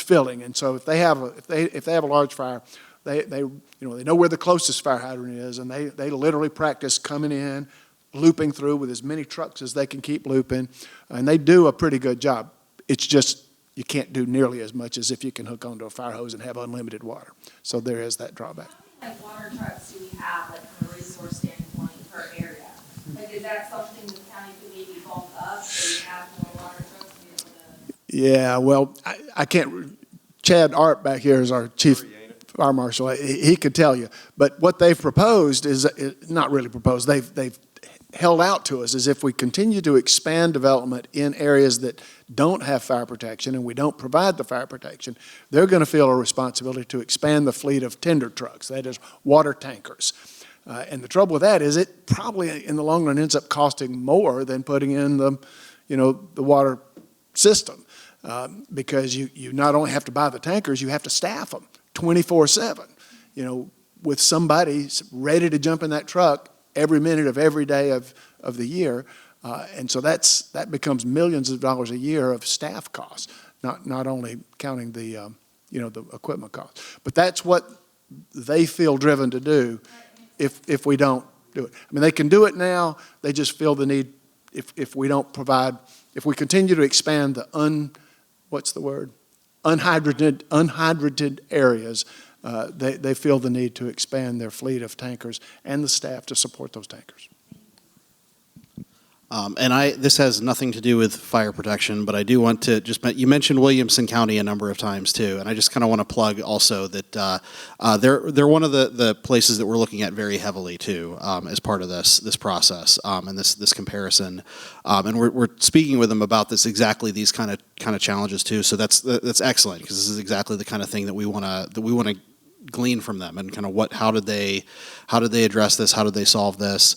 filling, and so if they have a large fire, they know where the closest fire hydrant is, and they literally practice coming in, looping through with as many trucks as they can keep looping, and they do a pretty good job. It's just you can't do nearly as much as if you can hook onto a fire hose and have unlimited water. So there is that drawback. How many water trucks do we have, from a resource standpoint per area? Is that something the county could maybe bulk up, so you have more water trucks to be able to? Yeah, well, I can't. Chad Arp back here is our chief fire marshal. He could tell you. But what they've proposed is not really proposed. They've held out to us is if we continue to expand development in areas that don't have fire protection and we don't provide the fire protection, they're going to feel a responsibility to expand the fleet of tender trucks, that is water tankers. And the trouble with that is it probably in the long run ends up costing more than putting in the water system, because you not only have to buy the tankers, you have to staff them 24/7, with somebody ready to jump in that truck every minute of every day of the year. And so that becomes millions of dollars a year of staff costs, not only counting the equipment costs. But that's what they feel driven to do if we don't do it. I mean, they can do it now. They just feel the need if we don't provide, if we continue to expand the unhydrated areas, they feel the need to expand their fleet of tankers and the staff to support those tankers. This has nothing to do with fire protection, but I do want to you mentioned Williamson County a number of times too, and I just kind of want to plug also that they're one of the places that we're looking at very heavily too, as part of this process and this comparison, and we're speaking with them about these kind of challenges too. So that's excellent, because this is exactly the kind of thing that we want to glean from them, and kind of how did they address this, how did they solve this.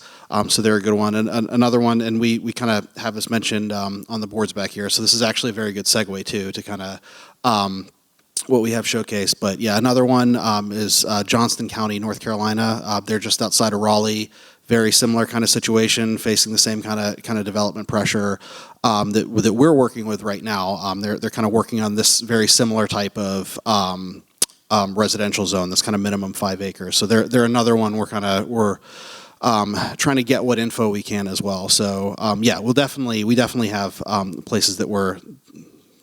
So they're a good one. And another one, and we kind of have this mentioned on the boards back here, so this is actually a very good segue too to kind of what we have showcased. But yeah, another one is Johnston County, North Carolina. They're just outside of Raleigh. Very similar kind of situation, facing the same kind of development pressure that we're working with right now. They're kind of working on this very similar type of residential zone, this kind of minimum 5 acres. So they're another one we're trying to get what info we can as well. So yeah, we definitely have places that we're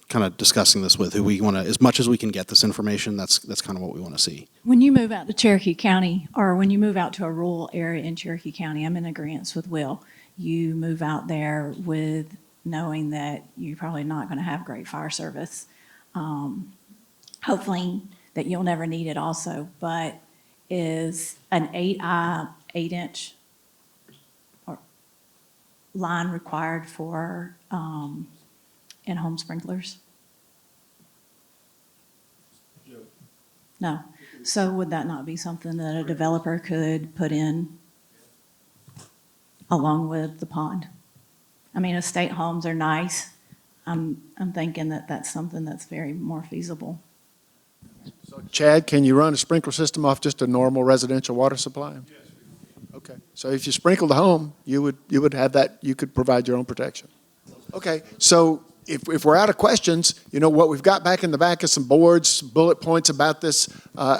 kind of discussing this with, who we want to, as much as we can get this information, that's kind of what we want to see. When you move out to Cherokee County, or when you move out to a rural area in Cherokee County, I'm in agreement with Will. You move out there with knowing that you're probably not going to have great fire service. Hopefully that you'll never need it also, but is an 8-inch line required for in-home sprinklers? No. So would that not be something that a developer could put in along with the pond? I mean, estate homes are nice. I'm thinking that that's something that's very more feasible. Chad, can you run a sprinkler system off just a normal residential water supply? Yes. Okay, so if you sprinkle the home, you would have that, you could provide your own protection. Okay, so if we're out of questions, what we've got back in the back is some boards, bullet points about this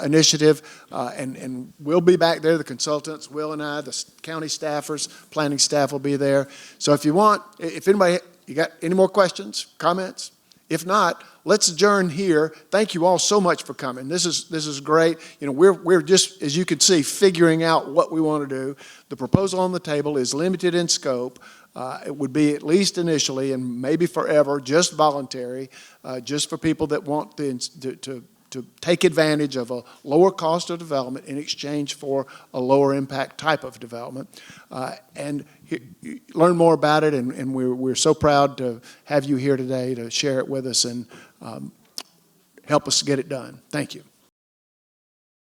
initiative, and we'll be back there, the consultants, Will and I, the county staffers, planning staff will be there. So if anybody, you got any more questions, comments? If not, let's adjourn here. Thank you all so much for coming. This is great. We're just, as you can see, figuring out what we want to do. The proposal on the table is limited in scope. It would be, at least initially and maybe forever, just voluntary, just for people that want to take advantage of a lower cost of development in exchange for a lower impact type of development. And learn more about it, and we're so proud to have you here today to share it with us and help us get it done. Thank you.